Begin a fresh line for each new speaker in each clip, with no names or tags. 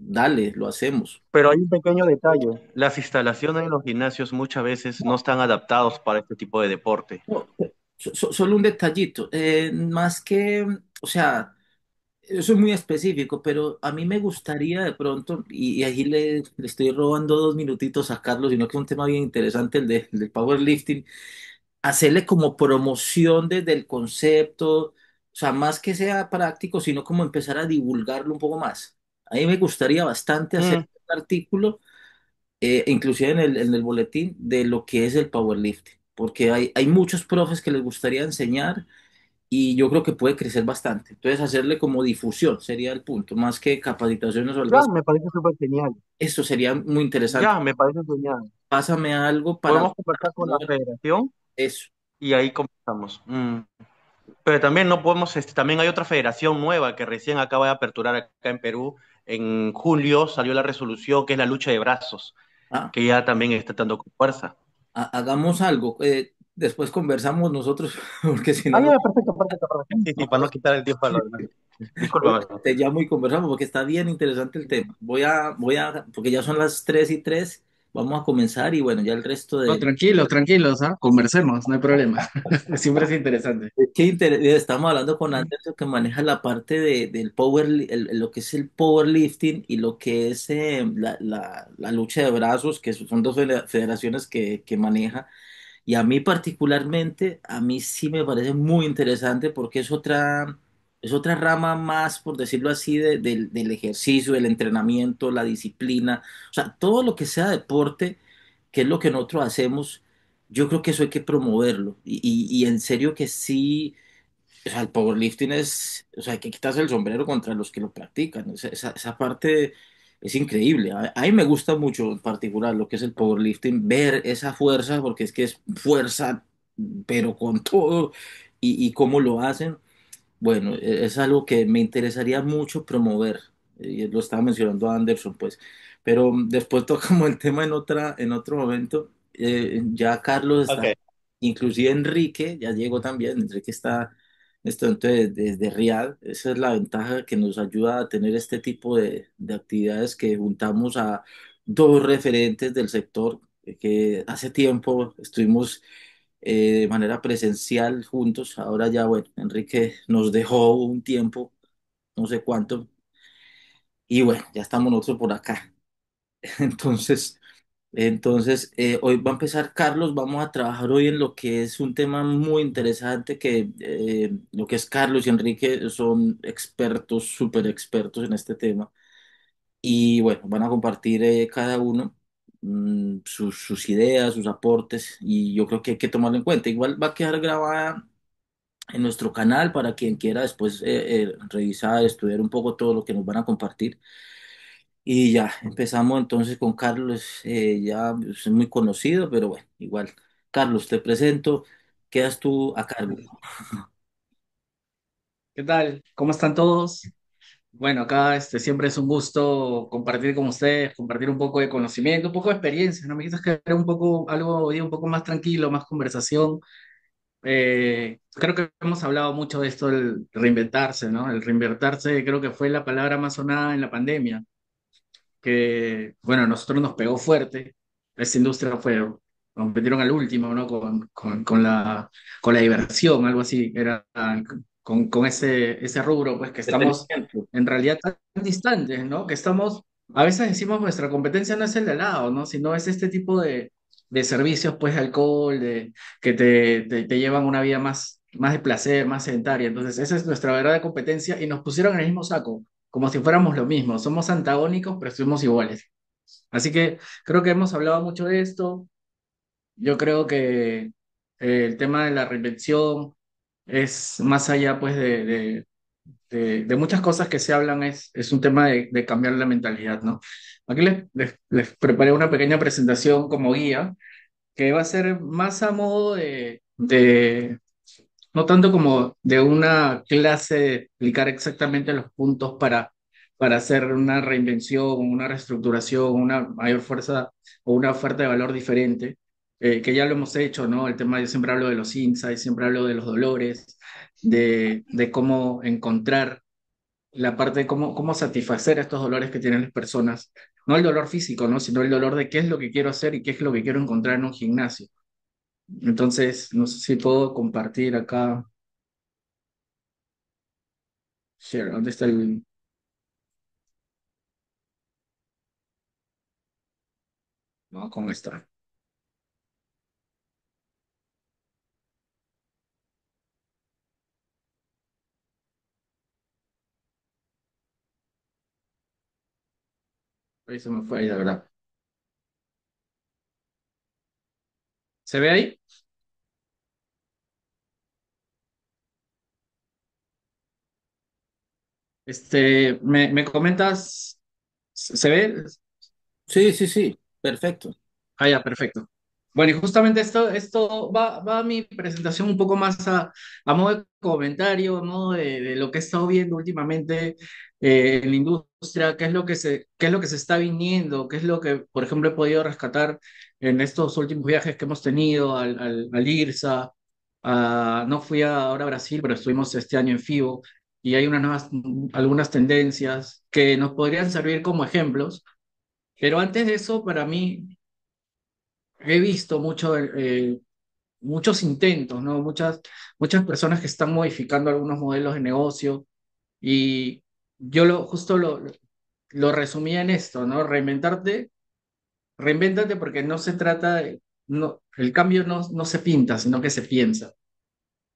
dale, lo hacemos.
Pero hay un pequeño detalle. Las instalaciones en los gimnasios muchas veces no están adaptados para este tipo de deporte.
No, solo un detallito, más que, o sea, eso es muy específico, pero a mí me gustaría de pronto, y ahí le estoy robando 2 minutitos a Carlos, sino que es un tema bien interesante el del powerlifting, hacerle como promoción desde el concepto, o sea, más que sea práctico, sino como empezar a divulgarlo un poco más. A mí me gustaría bastante hacer
Mm,
un artículo, inclusive en el boletín, de lo que es el powerlifting, porque hay muchos profes que les gustaría enseñar y yo creo que puede crecer bastante. Entonces, hacerle como difusión sería el punto, más que capacitaciones o algo
ya,
así.
me parece súper genial.
Eso sería muy interesante.
Ya, me parece genial.
Pásame algo
Podemos
para
conversar con la
promover
federación
eso.
y ahí comenzamos. Pero también no podemos, también hay otra federación nueva que recién acaba de aperturar acá en Perú. En julio salió la resolución que es la lucha de brazos,
Ah,
que ya también está dando con fuerza.
hagamos algo. Después conversamos nosotros, porque si no,
Ah,
no.
ya, perfecto, perfecto, perfecto. Sí, sí, para no
no,
quitar el tiempo a los demás. Discúlpame.
te llamo y conversamos, porque está bien interesante el tema. Porque ya son las 3:03, vamos a comenzar y bueno, ya el resto
No,
de.
tranquilos, tranquilos, ¿ah? Conversemos, no hay problema. Siempre es interesante.
Estamos hablando con Anderson que maneja la parte del lo que es el powerlifting y lo que es la lucha de brazos, que son dos federaciones que maneja. Y a mí particularmente, a mí sí me parece muy interesante porque es otra rama más, por decirlo así, del ejercicio, del entrenamiento, la disciplina, o sea, todo lo que sea deporte, que es lo que nosotros hacemos, yo creo que eso hay que promoverlo. Y en serio que sí, o sea, el powerlifting o sea, hay que quitarse el sombrero contra los que lo practican. Esa parte es increíble. A mí me gusta mucho en particular lo que es el powerlifting, ver esa fuerza, porque es que es fuerza, pero con todo, y cómo lo hacen. Bueno, es algo que me interesaría mucho promover. Y lo estaba mencionando Anderson, pues. Pero después tocamos el tema en otro momento. Ya Carlos está,
Ok.
inclusive Enrique, ya llegó también. Enrique está entonces desde Riyadh. Esa es la ventaja que nos ayuda a tener este tipo de actividades que juntamos a dos referentes del sector que hace tiempo estuvimos de manera presencial juntos. Ahora ya, bueno, Enrique nos dejó un tiempo, no sé cuánto, y bueno, ya estamos nosotros por acá. Entonces, hoy va a empezar Carlos, vamos a trabajar hoy en lo que es un tema muy interesante, que lo que es Carlos y Enrique son expertos, súper expertos en este tema. Y bueno, van a compartir cada uno sus ideas, sus aportes, y yo creo que hay que tomarlo en cuenta. Igual va a quedar grabada en nuestro canal para quien quiera después revisar, estudiar un poco todo lo que nos van a compartir. Y ya, empezamos entonces con Carlos, ya es muy conocido, pero bueno, igual. Carlos, te presento, quedas tú a cargo.
¿Qué tal? ¿Cómo están todos? Bueno, acá siempre es un gusto compartir con ustedes, compartir un poco de conocimiento, un poco de experiencia, ¿no? Me dijiste que era un poco, algo hoy día un poco más tranquilo, más conversación. Creo que hemos hablado mucho de esto del reinventarse, ¿no? El reinventarse creo que fue la palabra más sonada en la pandemia, que, bueno, a nosotros nos pegó fuerte. Esta industria fue, competieron al último, ¿no? Con la diversión, algo así. Era con ese rubro, pues que estamos
Entretenimiento.
en realidad tan distantes, ¿no? Que estamos, a veces decimos nuestra competencia no es el de al lado, ¿no? Sino es este tipo de servicios, pues, de alcohol, que te llevan una vida más de placer, más sedentaria. Entonces, esa es nuestra verdadera competencia y nos pusieron en el mismo saco como si fuéramos lo mismo. Somos antagónicos, pero somos iguales. Así que creo que hemos hablado mucho de esto. Yo creo que el tema de la reinvención es más allá pues de muchas cosas que se hablan, es un tema de cambiar la mentalidad, ¿no? Aquí les preparé una pequeña presentación como guía que va a ser más a modo no tanto como de una clase de explicar exactamente los puntos para hacer una reinvención, una reestructuración, una mayor fuerza o una oferta de valor diferente, que ya lo hemos hecho, ¿no? El tema, yo siempre hablo de los insights, siempre hablo de los dolores, de cómo encontrar. la parte de cómo satisfacer estos dolores que tienen las personas. No el dolor físico, ¿no? Sino el dolor de qué es lo que quiero hacer y qué es lo que quiero encontrar en un gimnasio. Entonces, no sé si puedo compartir acá. Share, ¿dónde está el...? No, ¿cómo está? Ahí se me fue ahí, la verdad. ¿Se ve ahí? ¿Me comentas? ¿Se ve?
Sí, sí, sí, perfecto.
Ah, ya, perfecto. Bueno, y justamente esto va a mi presentación un poco más a modo de comentario, a modo de lo que he estado viendo últimamente en la industria, qué es lo que se está viniendo, qué es lo que, por ejemplo, he podido rescatar en estos últimos viajes que hemos tenido al IRSA. No fui ahora a Brasil, pero estuvimos este año en FIBO y hay algunas tendencias que nos podrían servir como ejemplos. Pero antes de eso, para mí, he visto muchos intentos, ¿no? Muchas personas que están modificando algunos modelos de negocio y yo lo resumía en esto, ¿no? Reinvéntate porque no se trata de, no, el cambio no se pinta, sino que se piensa.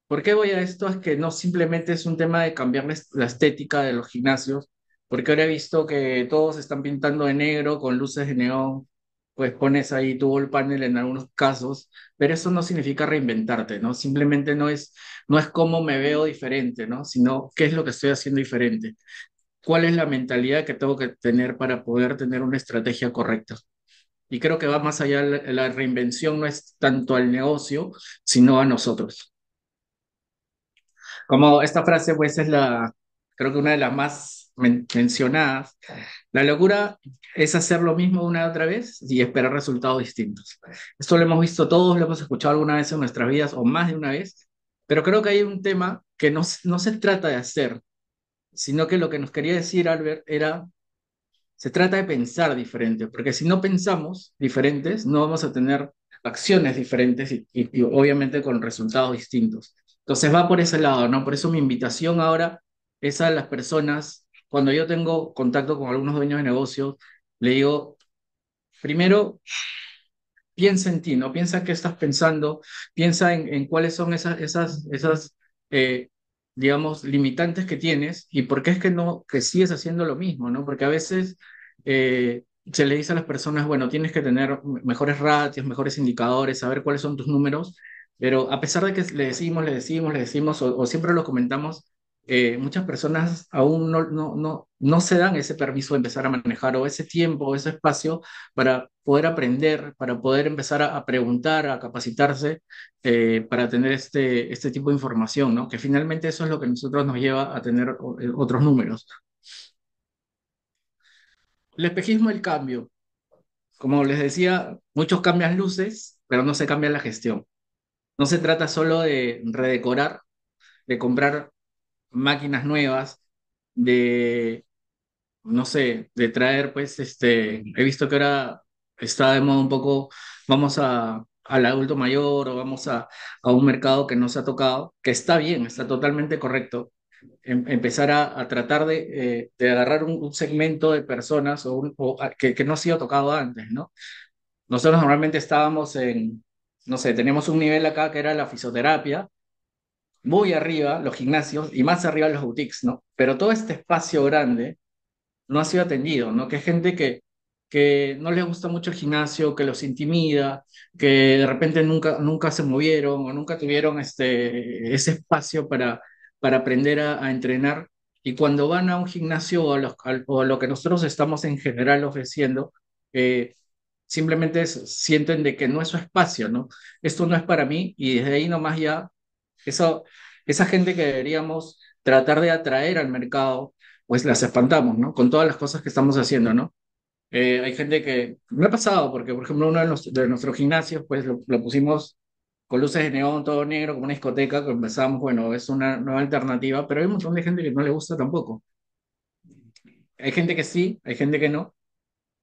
¿Por qué voy a esto? Es que no simplemente es un tema de cambiar la estética de los gimnasios, porque ahora he visto que todos están pintando de negro con luces de neón, pues pones ahí tu wall panel en algunos casos, pero eso no significa reinventarte, ¿no? Simplemente no es cómo me veo diferente, ¿no? Sino qué es lo que estoy haciendo diferente. ¿Cuál es la mentalidad que tengo que tener para poder tener una estrategia correcta? Y creo que va más allá, la reinvención no es tanto al negocio, sino a nosotros. Como esta frase, pues es creo que una de las más mencionadas. La locura es hacer lo mismo una y otra vez y esperar resultados distintos. Esto lo hemos visto todos, lo hemos escuchado alguna vez en nuestras vidas o más de una vez, pero creo que hay un tema que no se trata de hacer, sino que lo que nos quería decir Albert era, se trata de pensar diferente, porque si no pensamos diferentes, no vamos a tener acciones diferentes y obviamente con resultados distintos. Entonces va por ese lado, ¿no? Por eso mi invitación ahora es a las personas, cuando yo tengo contacto con algunos dueños de negocios, le digo, primero, piensa en ti, ¿no? Piensa qué estás pensando, piensa en cuáles son esas eh, digamos, limitantes que tienes y por qué es que no, que sigues haciendo lo mismo, ¿no? Porque a veces se le dice a las personas, bueno, tienes que tener mejores ratios, mejores indicadores, saber cuáles son tus números, pero a pesar de que le decimos, o siempre lo comentamos, muchas personas aún no se dan ese permiso de empezar a manejar o ese tiempo o ese espacio para poder aprender, para poder empezar a preguntar, a capacitarse, para tener este tipo de información, ¿no? Que finalmente eso es lo que nosotros nos lleva a tener otros números. El espejismo del cambio. Como les decía, muchos cambian luces, pero no se cambia la gestión. No se trata solo de redecorar, de comprar máquinas nuevas, de no sé, de traer, pues, he visto que ahora está de moda un poco, vamos al adulto mayor o vamos a un mercado que no se ha tocado, que está bien, está totalmente correcto. Empezar a tratar de agarrar un segmento de personas que no ha sido tocado antes, ¿no? Nosotros normalmente estábamos no sé, teníamos un nivel acá que era la fisioterapia, muy arriba los gimnasios y más arriba los boutiques, ¿no? Pero todo este espacio grande no ha sido atendido, ¿no? Que hay gente que no les gusta mucho el gimnasio, que los intimida, que de repente nunca se movieron o nunca tuvieron ese espacio para aprender a entrenar. Y cuando van a un gimnasio o a lo que nosotros estamos en general ofreciendo, eh, simplemente sienten de que no es su espacio, ¿no? Esto no es para mí y desde ahí nomás ya, eso, esa gente que deberíamos tratar de atraer al mercado pues las espantamos, ¿no? Con todas las cosas que estamos haciendo, ¿no? Hay gente que, me ha pasado, porque por ejemplo uno de nuestros gimnasios, pues lo pusimos con luces de neón, todo negro, como una discoteca, que pensábamos, bueno, es una nueva alternativa, pero hay un montón de gente que no le gusta tampoco. Hay gente que sí, hay gente que no,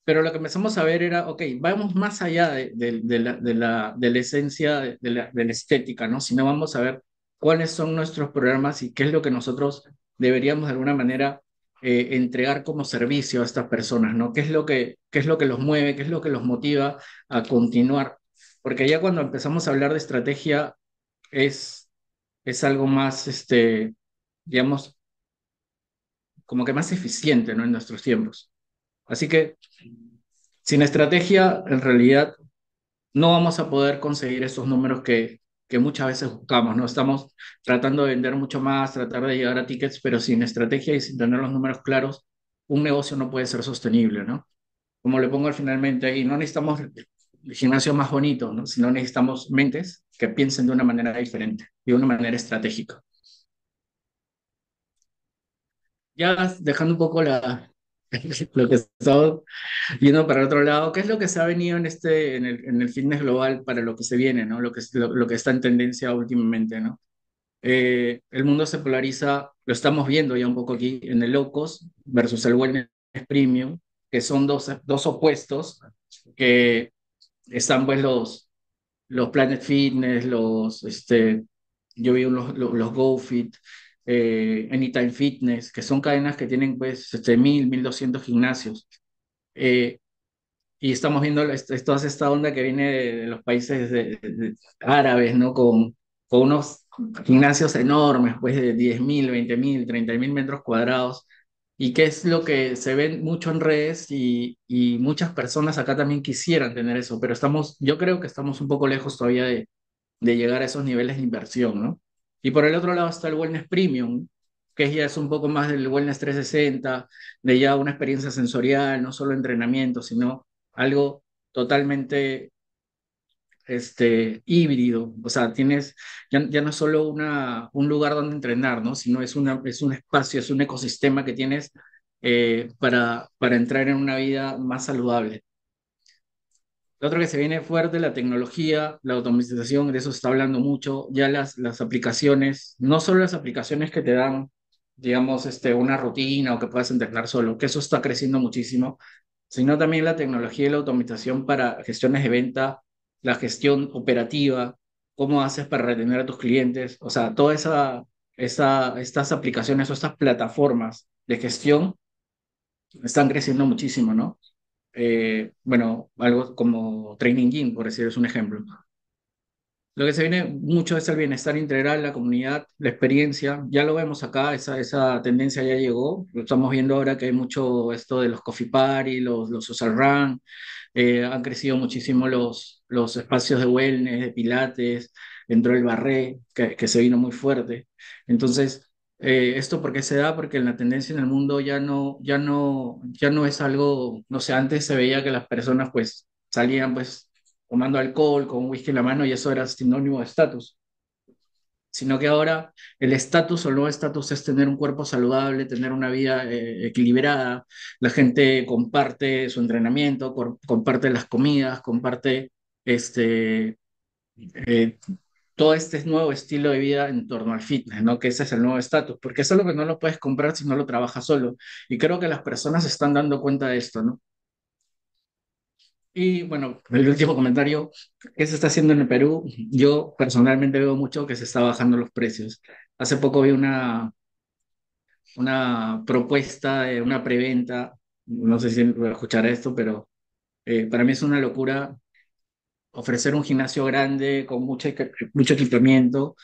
pero lo que empezamos a ver era, ok, vamos más allá de la esencia de la estética, ¿no? Sino vamos a ver cuáles son nuestros programas y qué es lo que nosotros deberíamos de alguna manera entregar como servicio a estas personas, ¿no? ¿Qué es lo que los mueve? ¿Qué es lo que los motiva a continuar? Porque ya cuando empezamos a hablar de estrategia es, es algo más, digamos, como que más eficiente, ¿no? En nuestros tiempos. Así que sin estrategia, en realidad no vamos a poder conseguir esos números que muchas veces buscamos, ¿no? Estamos tratando de vender mucho más, tratar de llegar a tickets, pero sin estrategia y sin tener los números claros, un negocio no puede ser sostenible, ¿no? Como le pongo al finalmente ahí, no necesitamos el gimnasio más bonito, ¿no? Sino necesitamos mentes que piensen de una manera diferente, de una manera estratégica. Ya dejando un poco lo que estamos yendo para otro lado, ¿qué es lo que se ha venido en el fitness global para lo que se viene, ¿no? Lo que está en tendencia últimamente, ¿no? El mundo se polariza, lo estamos viendo ya un poco aquí, en el low cost versus el wellness premium, que son dos opuestos, que están pues los Planet Fitness, yo vi los GoFit, Anytime Fitness, que son cadenas que tienen pues 1,200 gimnasios. Eh, y estamos viendo toda esta onda que viene de los países árabes, ¿no? Con unos gimnasios enormes, pues de 10,000, 20,000, 30,000 metros cuadrados. Y que es lo que se ve mucho en redes y muchas personas acá también quisieran tener eso, pero yo creo que estamos un poco lejos todavía de llegar a esos niveles de inversión, ¿no? Y por el otro lado está el Wellness Premium, que ya es un poco más del Wellness 360, de ya una experiencia sensorial, no solo entrenamiento, sino algo totalmente híbrido. O sea, ya no es solo un lugar donde entrenar, ¿no? Sino es un espacio, es un ecosistema que tienes para entrar en una vida más saludable. Lo otro que se viene fuerte, la tecnología, la automatización, de eso se está hablando mucho. Ya las aplicaciones, no solo las aplicaciones que te dan, digamos, una rutina o que puedas entrenar solo, que eso está creciendo muchísimo, sino también la tecnología y la automatización para gestiones de venta, la gestión operativa, cómo haces para retener a tus clientes, o sea, estas aplicaciones o estas plataformas de gestión están creciendo muchísimo, ¿no? Bueno, algo como Training Gym, por decir, es un ejemplo. Lo que se viene mucho es el bienestar integral, la comunidad, la experiencia. Ya lo vemos acá, esa tendencia ya llegó. Lo estamos viendo ahora que hay mucho esto de los coffee party, los social run. Han crecido muchísimo los espacios de wellness, de pilates, entró el barré, que se vino muy fuerte. Entonces, ¿esto por qué se da? Porque la tendencia en el mundo ya no es algo, no sé, antes se veía que las personas pues salían pues tomando alcohol con un whisky en la mano y eso era sinónimo de estatus, sino que ahora el estatus o el nuevo estatus es tener un cuerpo saludable, tener una vida equilibrada. La gente comparte su entrenamiento, comparte las comidas, comparte este, eh, todo este nuevo estilo de vida en torno al fitness, ¿no? Que ese es el nuevo estatus, porque es algo que no lo puedes comprar si no lo trabajas solo. Y creo que las personas se están dando cuenta de esto, ¿no? Y bueno, el último comentario, ¿qué se está haciendo en el Perú? Yo personalmente veo mucho que se está bajando los precios. Hace poco vi una propuesta de una preventa, no sé si voy a escuchar esto, pero para mí es una locura ofrecer un gimnasio grande con mucho equipamiento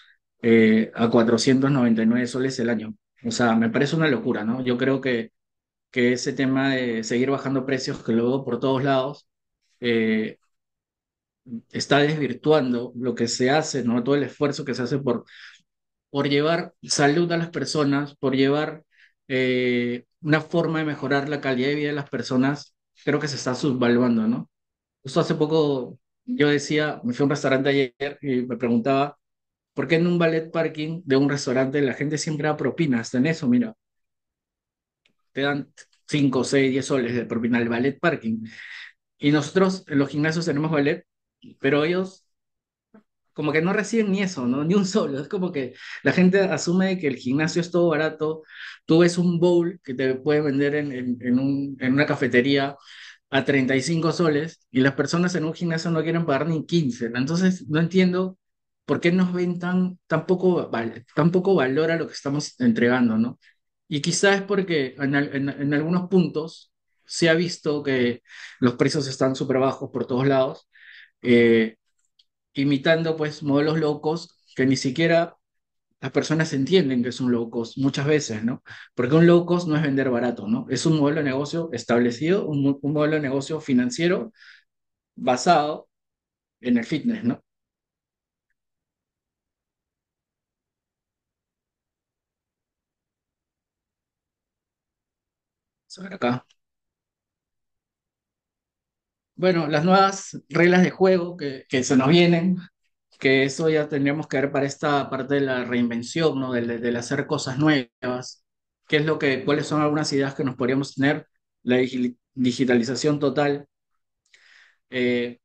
a 499 soles el año. O sea, me parece una locura, ¿no? Yo creo que ese tema de seguir bajando precios, que lo veo por todos lados, eh, está desvirtuando lo que se hace, ¿no? Todo el esfuerzo que se hace por llevar salud a las personas, por llevar una forma de mejorar la calidad de vida de las personas, creo que se está subvaluando, ¿no? Justo hace poco yo decía, me fui a un restaurante ayer y me preguntaba, ¿por qué en un ballet parking de un restaurante la gente siempre da propina? Hasta en eso, mira, te dan 5, 6, 10 soles de propina al ballet parking. Y nosotros en los gimnasios tenemos ballet, pero ellos como que no reciben ni eso, ¿no? Ni un solo. Es como que la gente asume que el gimnasio es todo barato. Tú ves un bowl que te puede vender en una cafetería a 35 soles y las personas en un gimnasio no quieren pagar ni 15. ¿No? Entonces, no entiendo por qué nos ven tan poco valor a lo que estamos entregando, ¿no? Y quizás es porque en algunos puntos se ha visto que los precios están súper bajos por todos lados, eh, imitando pues modelos low cost que ni siquiera las personas entienden que es un low cost muchas veces, ¿no? Porque un low cost no es vender barato, ¿no? Es un modelo de negocio establecido, un modelo de negocio financiero basado en el fitness, ¿no? Vamos a ver acá. Bueno, las nuevas reglas de juego que se nos vienen, que eso ya tendríamos que ver para esta parte de la reinvención, ¿no? Del hacer cosas nuevas. ¿Qué es lo que, cuáles son algunas ideas que nos podríamos tener? La digitalización total. eh,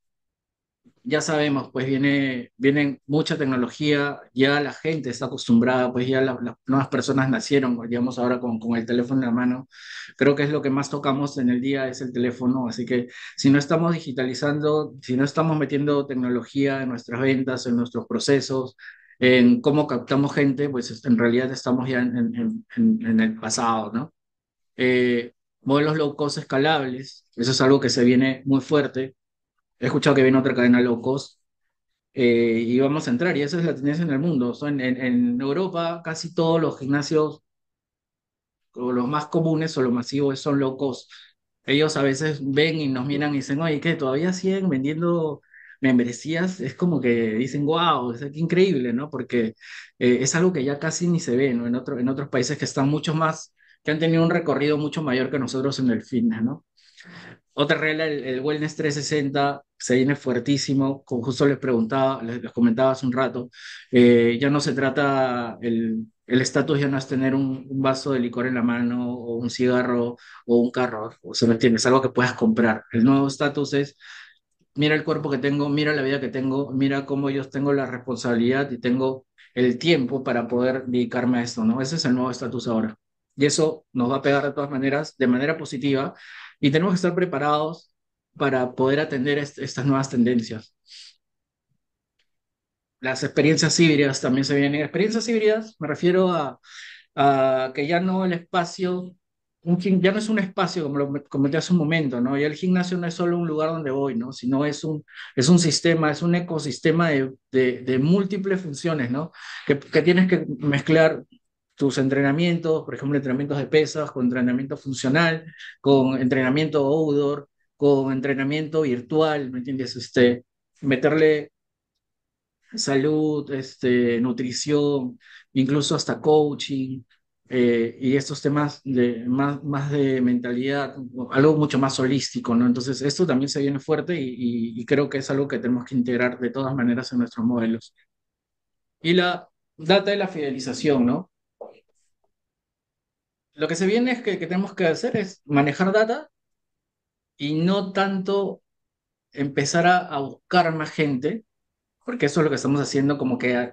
ya sabemos, pues viene mucha tecnología, ya la gente está acostumbrada, pues ya las nuevas personas nacieron, pues, digamos, ahora con el teléfono en la mano. Creo que es lo que más tocamos en el día, es el teléfono, así que si no estamos digitalizando, si no estamos metiendo tecnología en nuestras ventas, en nuestros procesos, en cómo captamos gente, pues en realidad estamos ya en el pasado, ¿no? Modelos low cost escalables, eso es algo que se viene muy fuerte. He escuchado que viene otra cadena low cost y vamos a entrar, y esa es la tendencia en el mundo. En Europa casi todos los gimnasios, o los más comunes o los masivos, son low cost. Ellos a veces ven y nos miran y dicen, oye, ¿qué? ¿Todavía siguen vendiendo membresías? Es como que dicen, wow, es que increíble, ¿no? Porque es algo que ya casi ni se ve, ¿no? En otros países que están mucho más, que han tenido un recorrido mucho mayor que nosotros en el fitness, ¿no? Otra regla, el Wellness 360 se viene fuertísimo, como justo les preguntaba, les comentaba hace un rato, ya no se trata, el estatus ya no es tener un vaso de licor en la mano o un cigarro o un carro, o sea, ¿me entiendes? Algo que puedas comprar. El nuevo estatus es, mira el cuerpo que tengo, mira la vida que tengo, mira cómo yo tengo la responsabilidad y tengo el tiempo para poder dedicarme a esto, ¿no? Ese es el nuevo estatus ahora. Y eso nos va a pegar de todas maneras, de manera positiva, y tenemos que estar preparados para poder atender estas nuevas tendencias. Las experiencias híbridas también se vienen. Experiencias híbridas, me refiero a que ya no el espacio, ya no es un espacio como lo comenté hace un momento, ¿no? Ya el gimnasio no es solo un lugar donde voy, ¿no? Sino es un sistema, es un ecosistema de múltiples funciones, ¿no? Que tienes que mezclar tus entrenamientos, por ejemplo, entrenamientos de pesas, con entrenamiento funcional, con entrenamiento outdoor, con entrenamiento virtual, ¿me entiendes? Meterle salud, nutrición, incluso hasta coaching, y estos temas más de mentalidad, algo mucho más holístico, ¿no? Entonces, esto también se viene fuerte y creo que es algo que tenemos que integrar de todas maneras en nuestros modelos. Y la data de la fidelización, ¿no? Lo que se viene es que tenemos que hacer es manejar data y no tanto empezar a buscar más gente, porque eso es lo que estamos haciendo, como que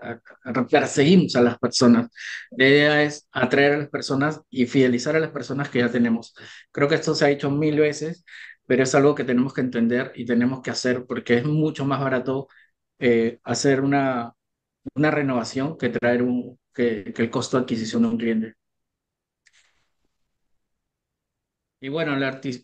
perseguimos a las personas. La idea es atraer a las personas y fidelizar a las personas que ya tenemos. Creo que esto se ha hecho mil veces, pero es algo que tenemos que entender y tenemos que hacer porque es mucho más barato hacer una renovación que traer que el costo de adquisición de un cliente. Y bueno,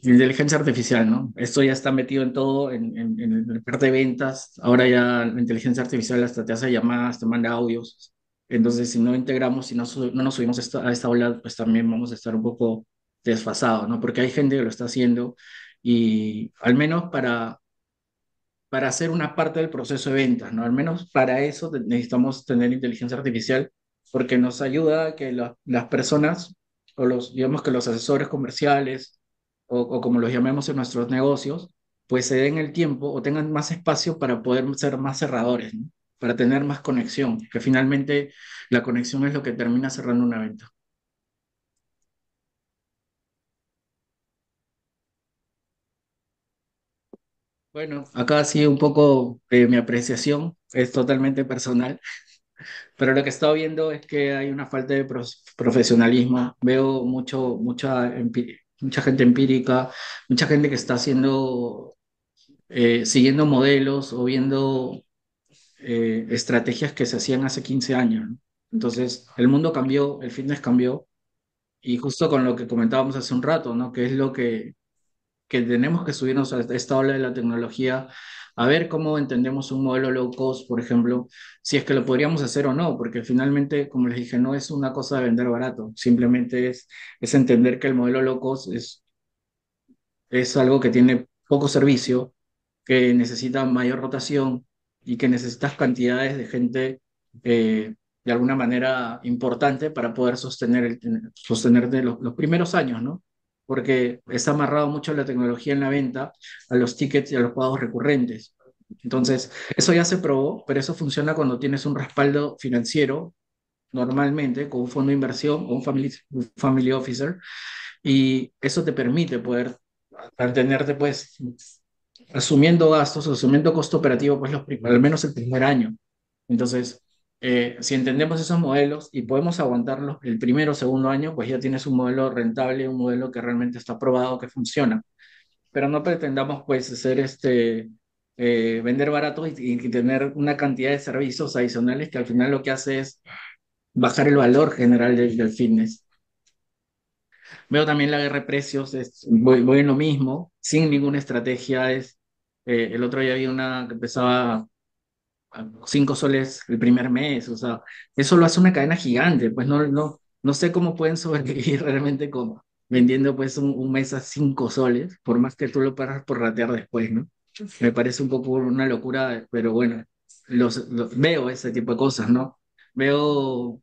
inteligencia artificial, ¿no? Esto ya está metido en todo, en la parte de ventas. Ahora ya la inteligencia artificial hasta te hace llamadas, te manda audios. Entonces, si no integramos, si no nos subimos a esta ola, pues también vamos a estar un poco desfasados, ¿no? Porque hay gente que lo está haciendo y al menos para hacer una parte del proceso de ventas, ¿no? Al menos para eso necesitamos tener inteligencia artificial porque nos ayuda a que las personas o digamos que los asesores comerciales o como los llamemos en nuestros negocios, pues se den el tiempo o tengan más espacio para poder ser más cerradores, ¿no? Para tener más conexión, que finalmente la conexión es lo que termina cerrando una venta. Bueno, acá sí un poco mi apreciación es totalmente personal, pero lo que he estado viendo es que hay una falta de profesionalismo. Veo mucha gente empírica, mucha gente que está haciendo, siguiendo modelos o viendo estrategias que se hacían hace 15 años, ¿no? Entonces, el mundo cambió, el fitness cambió, y justo con lo que comentábamos hace un rato, ¿no? Que es lo que tenemos que subirnos a esta ola de la tecnología, a ver cómo entendemos un modelo low cost, por ejemplo, si es que lo podríamos hacer o no, porque finalmente, como les dije, no es una cosa de vender barato, simplemente es entender que el modelo low cost es algo que tiene poco servicio, que necesita mayor rotación y que necesitas cantidades de gente de alguna manera importante para poder sostenerte los primeros años, ¿no? Porque está amarrado mucho la tecnología en la venta, a los tickets y a los pagos recurrentes. Entonces, eso ya se probó, pero eso funciona cuando tienes un respaldo financiero, normalmente con un fondo de inversión o un family officer, y eso te permite poder mantenerte pues asumiendo gastos, asumiendo costo operativo pues al menos el primer año. Entonces, si entendemos esos modelos y podemos aguantarlos el primero o segundo año, pues ya tienes un modelo rentable, un modelo que realmente está probado, que funciona. Pero no pretendamos pues hacer vender barato y tener una cantidad de servicios adicionales que al final lo que hace es bajar el valor general del fitness. Veo también la guerra de precios, voy en lo mismo, sin ninguna estrategia. El otro día vi una que empezaba a 5 soles el primer mes, o sea, eso lo hace una cadena gigante, pues no sé cómo pueden sobrevivir realmente vendiendo pues un mes a 5 soles, por más que tú lo pagas por ratear después, ¿no? Me parece un poco una locura, pero bueno, veo ese tipo de cosas, ¿no? Veo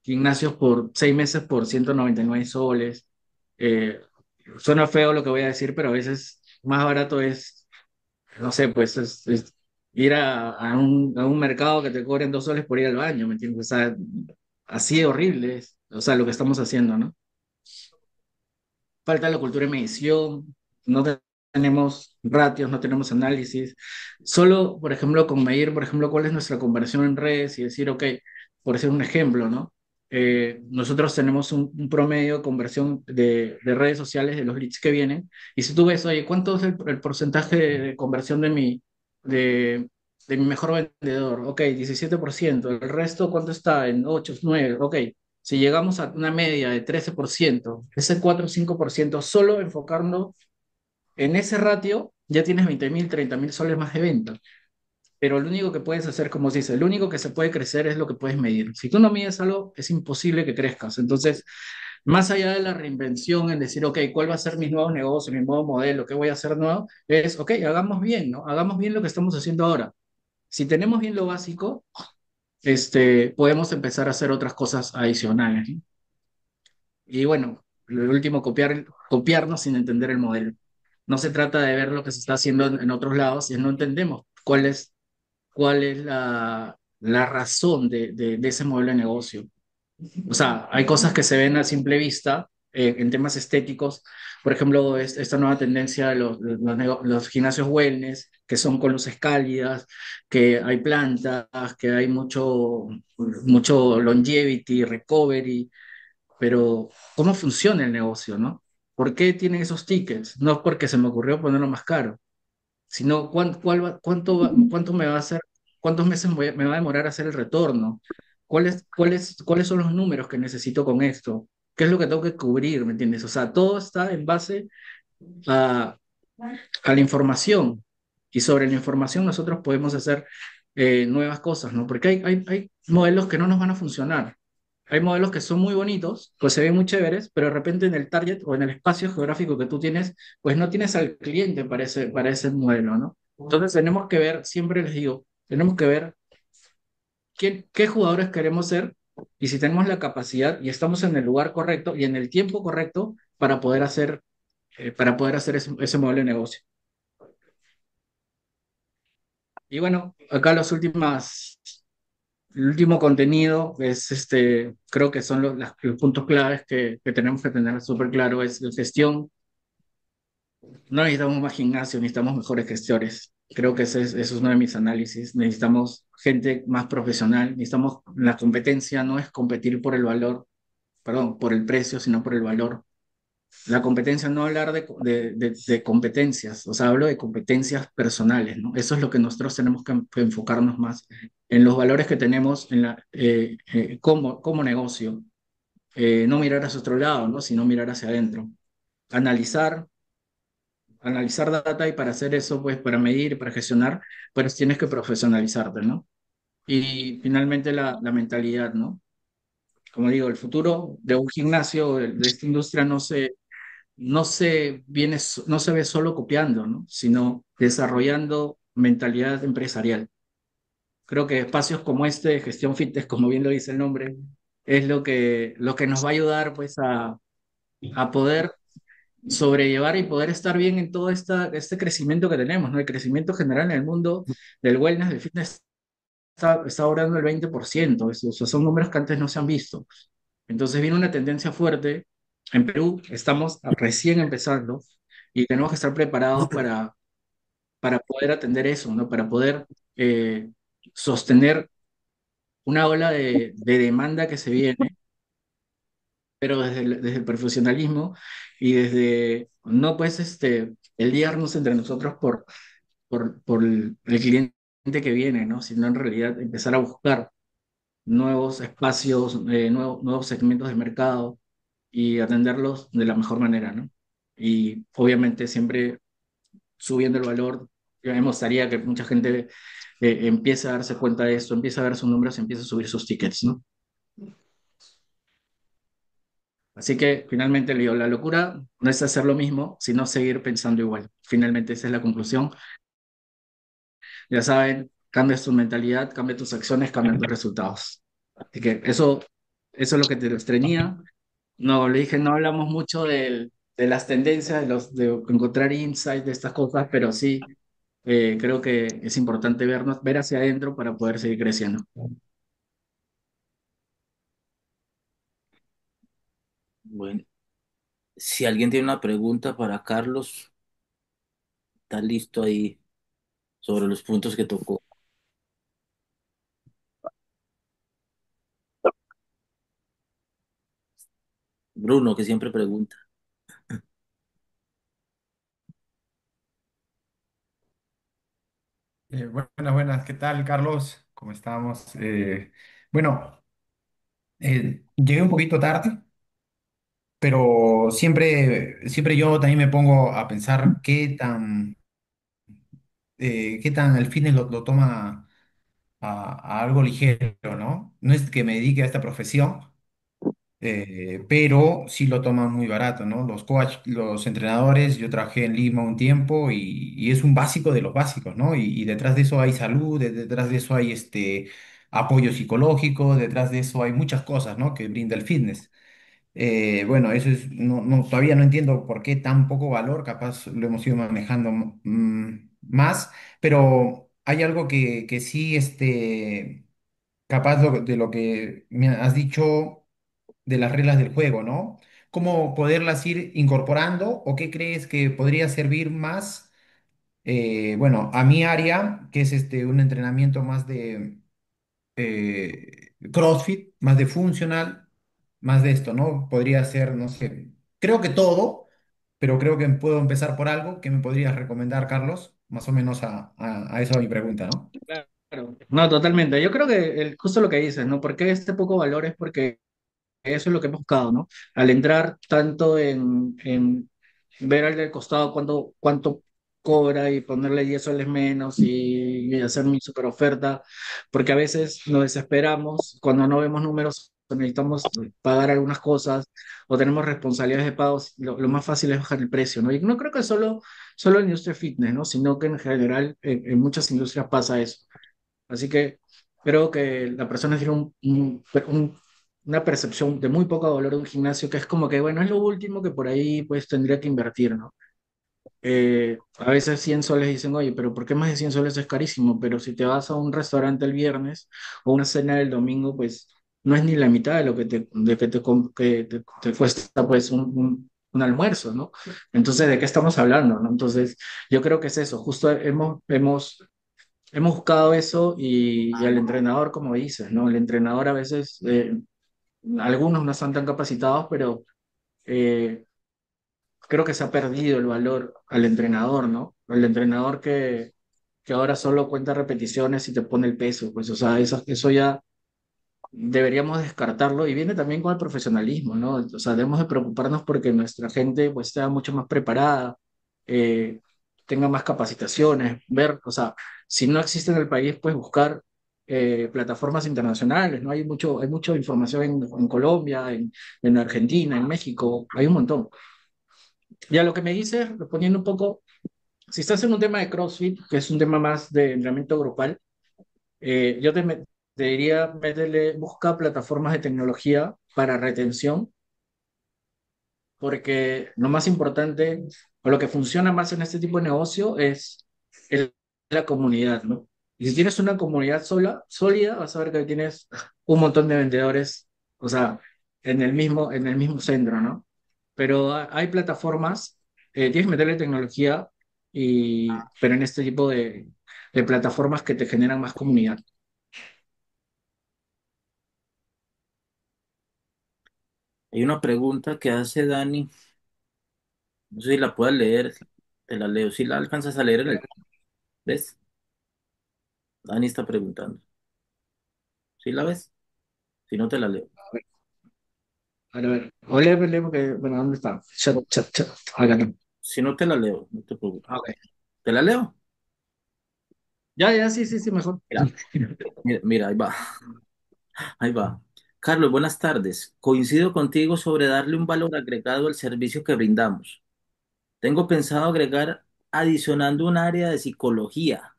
gimnasios por 6 meses por 199 soles. Eh, Suena feo lo que voy a decir, pero a veces más barato es, no sé, pues es ir a un mercado que te cobren 2 soles por ir al baño, ¿me entiendes? O sea, así de horrible es, o sea, lo que estamos haciendo, ¿no? Falta la cultura de medición, no tenemos ratios, no tenemos análisis. Solo, por ejemplo, con medir, por ejemplo, cuál es nuestra conversión en redes y decir, ok, por decir un ejemplo, ¿no? Nosotros tenemos un promedio de conversión de redes sociales de los leads que vienen, y si tú ves, oye, ¿cuánto es el porcentaje de conversión de, de mi mejor vendedor? Ok, 17%. ¿El resto cuánto está? En 8, 9, ok. Si llegamos a una media de 13%, ese 4 o 5%, solo enfocarnos en ese ratio, ya tienes 20.000, 30.000 soles más de venta. Pero lo único que puedes hacer, como se dice, lo único que se puede crecer es lo que puedes medir. Si tú no mides algo, es imposible que crezcas. Entonces, más allá de la reinvención, en decir, ok, ¿cuál va a ser mis nuevos negocios, mi nuevo modelo, qué voy a hacer nuevo? Es, ok, hagamos bien, ¿no? Hagamos bien lo que estamos haciendo ahora. Si tenemos bien lo básico, podemos empezar a hacer otras cosas adicionales, ¿no? Y bueno, lo último, copiarnos sin entender el modelo. No se trata de ver lo que se está haciendo en otros lados si no entendemos cuál es la razón de ese modelo de negocio. O sea, hay cosas que se ven a simple vista en temas estéticos. Por ejemplo, esta nueva tendencia de los gimnasios wellness, que son con luces cálidas, que hay plantas, que hay mucho longevity, recovery, pero ¿cómo funciona el negocio, no? ¿Por qué tienen esos tickets? No es porque se me ocurrió ponerlo más caro, sino cuánto me va a hacer, cuántos meses me va a demorar hacer el retorno, cuáles son los números que necesito con esto, qué es lo que tengo que cubrir, ¿me entiendes? O sea, todo está en base a, a la información, y sobre la información nosotros podemos hacer nuevas cosas, ¿no? Porque hay modelos que no nos van a funcionar. Hay modelos que son muy bonitos, pues se ven muy chéveres, pero de repente en el target o en el espacio geográfico que tú tienes, pues no tienes al cliente para ese modelo, ¿no? Entonces tenemos que ver, siempre les digo, tenemos que ver qué jugadores queremos ser, y si tenemos la capacidad y estamos en el lugar correcto y en el tiempo correcto para poder hacer ese modelo de negocio. Y bueno, acá el último contenido es creo que son los puntos claves que tenemos que tener súper claro, es la gestión No necesitamos más gimnasio, necesitamos mejores gestores. Creo que ese es uno de mis análisis. Necesitamos gente más profesional. Necesitamos, la competencia no es competir por el valor, perdón, por el precio, sino por el valor. La competencia, no hablar de competencias, o sea, hablo de competencias personales, ¿no? Eso es lo que nosotros tenemos que enfocarnos más en los valores que tenemos en como negocio. No mirar hacia otro lado, ¿no? Sino mirar hacia adentro. Analizar, analizar data, y para hacer eso, pues para medir, para gestionar, pues tienes que profesionalizarte, ¿no? Y finalmente la mentalidad, ¿no? Como digo, el futuro de un gimnasio, de esta industria, no se ve solo copiando, ¿no? Sino desarrollando mentalidad empresarial. Creo que espacios como este de gestión fitness, como bien lo dice el nombre, es lo que nos va a ayudar pues a poder sobrellevar y poder estar bien en todo este crecimiento que tenemos, ¿no? El crecimiento general en el mundo del wellness, del fitness, está ahora en el 20%. Esos son números que antes no se han visto. Entonces viene una tendencia fuerte. En Perú estamos recién empezando y tenemos que estar preparados para poder atender eso, ¿no? Para poder eh, sostener una ola de demanda que se viene, pero desde el profesionalismo y desde no pues el guiarnos entre nosotros por el cliente que viene, ¿no? Sino en realidad empezar a buscar nuevos espacios, nuevos segmentos de mercado y atenderlos de la mejor manera, ¿no? Y obviamente siempre subiendo el valor. Yo me gustaría que mucha gente empiece a darse cuenta de esto, empiece a ver sus números, empiece a subir sus tickets, ¿no? Así que finalmente le digo, la locura no es hacer lo mismo, sino seguir pensando igual. Finalmente esa es la conclusión. Ya saben, cambia tu mentalidad, cambia tus acciones, cambian tus resultados. Así que eso es lo que te los tenía. No, le dije, no hablamos mucho de las tendencias, de encontrar insights de estas cosas, pero sí creo que es importante ver hacia adentro para poder seguir creciendo.
Bueno, si alguien tiene una pregunta para Carlos, está listo ahí sobre los puntos que tocó. Bruno, que siempre pregunta.
Buenas, buenas, ¿qué tal, Carlos? ¿Cómo estamos? Bueno, llegué un poquito tarde, pero siempre yo también me pongo a pensar qué tan el fitness lo toma a algo ligero, ¿no? No es que me dedique a esta profesión, pero sí lo toman muy barato, ¿no? Los coach, los entrenadores, yo trabajé en Lima un tiempo y es un básico de los básicos, ¿no? Y detrás de eso hay salud, detrás de eso hay apoyo psicológico, detrás de eso hay muchas cosas, ¿no? Que brinda el fitness. Bueno, eso es, todavía no entiendo por qué tan poco valor, capaz lo hemos ido manejando más, pero hay algo que sí, capaz de lo que me has dicho de las reglas del juego, ¿no? ¿Cómo poderlas ir incorporando o qué crees que podría servir más, bueno, a mi área, que es un entrenamiento más de CrossFit, más de funcional, más de esto, ¿no? Podría ser, no sé, creo que todo, pero creo que puedo empezar por algo que me podrías recomendar, Carlos, más o menos a eso mi pregunta, ¿no?
Claro. No, totalmente. Yo creo que justo lo que dices, ¿no? ¿Por qué este poco valor? Es porque eso es lo que hemos buscado, ¿no? Al entrar tanto en ver al del costado cuánto cobra y ponerle 10 soles menos y hacer mi super oferta, porque a veces nos desesperamos cuando no vemos números, necesitamos pagar algunas cosas o tenemos responsabilidades de pagos, lo más fácil es bajar el precio, ¿no? Y no creo que solo en la industria fitness, ¿no? Sino que en general en muchas industrias pasa eso. Así que creo que la persona tiene una percepción de muy poco valor de un gimnasio que es como que, bueno, es lo último que por ahí pues tendría que invertir, ¿no? A veces 100 soles dicen, oye, pero ¿por qué más de 100 soles es carísimo? Pero si te vas a un restaurante el viernes o una cena el domingo, pues no es ni la mitad de lo que te cuesta pues un almuerzo, ¿no? Entonces, ¿de qué estamos hablando, no? Entonces, yo creo que es eso, justo hemos buscado eso y al entrenador, como dices, ¿no? El entrenador a veces, algunos no están tan capacitados, pero eh, creo que se ha perdido el valor al entrenador, ¿no? El entrenador que ahora solo cuenta repeticiones y te pone el peso, pues, o sea, eso ya deberíamos descartarlo y viene también con el profesionalismo, ¿no? O sea, debemos de preocuparnos porque nuestra gente pues esté mucho más preparada, eh, tenga más capacitaciones, ver, o sea, si no existe en el país, pues buscar plataformas internacionales, ¿no? Hay mucha información en Colombia, en Argentina, en México, hay un montón. Ya lo que me dices, respondiendo un poco, si estás en un tema de CrossFit, que es un tema más de entrenamiento grupal, yo te diría, busca plataformas de tecnología para retención, porque lo más importante o lo que funciona más en este tipo de negocio es la comunidad, ¿no? Y si tienes una comunidad sólida, vas a ver que tienes un montón de vendedores, o sea, en el mismo centro, ¿no? Pero hay plataformas, tienes que meterle tecnología, pero en este tipo de plataformas que te generan más comunidad.
Hay una pregunta que hace Dani, no sé si la puedes leer, te la leo, si la alcanzas a leer en el... ¿Ves? Dani está preguntando. ¿Sí la ves? Si no, te la leo.
A ver, o léeme porque, bueno, ¿dónde está? Chat. Acá no.
Si no, te la leo, no te preocupes.
Ah, ok.
¿Te la leo?
Ya, sí, mejor.
Mira, mira, ahí va, ahí va. Carlos, buenas tardes. Coincido contigo sobre darle un valor agregado al servicio que brindamos. Tengo pensado agregar adicionando un área de psicología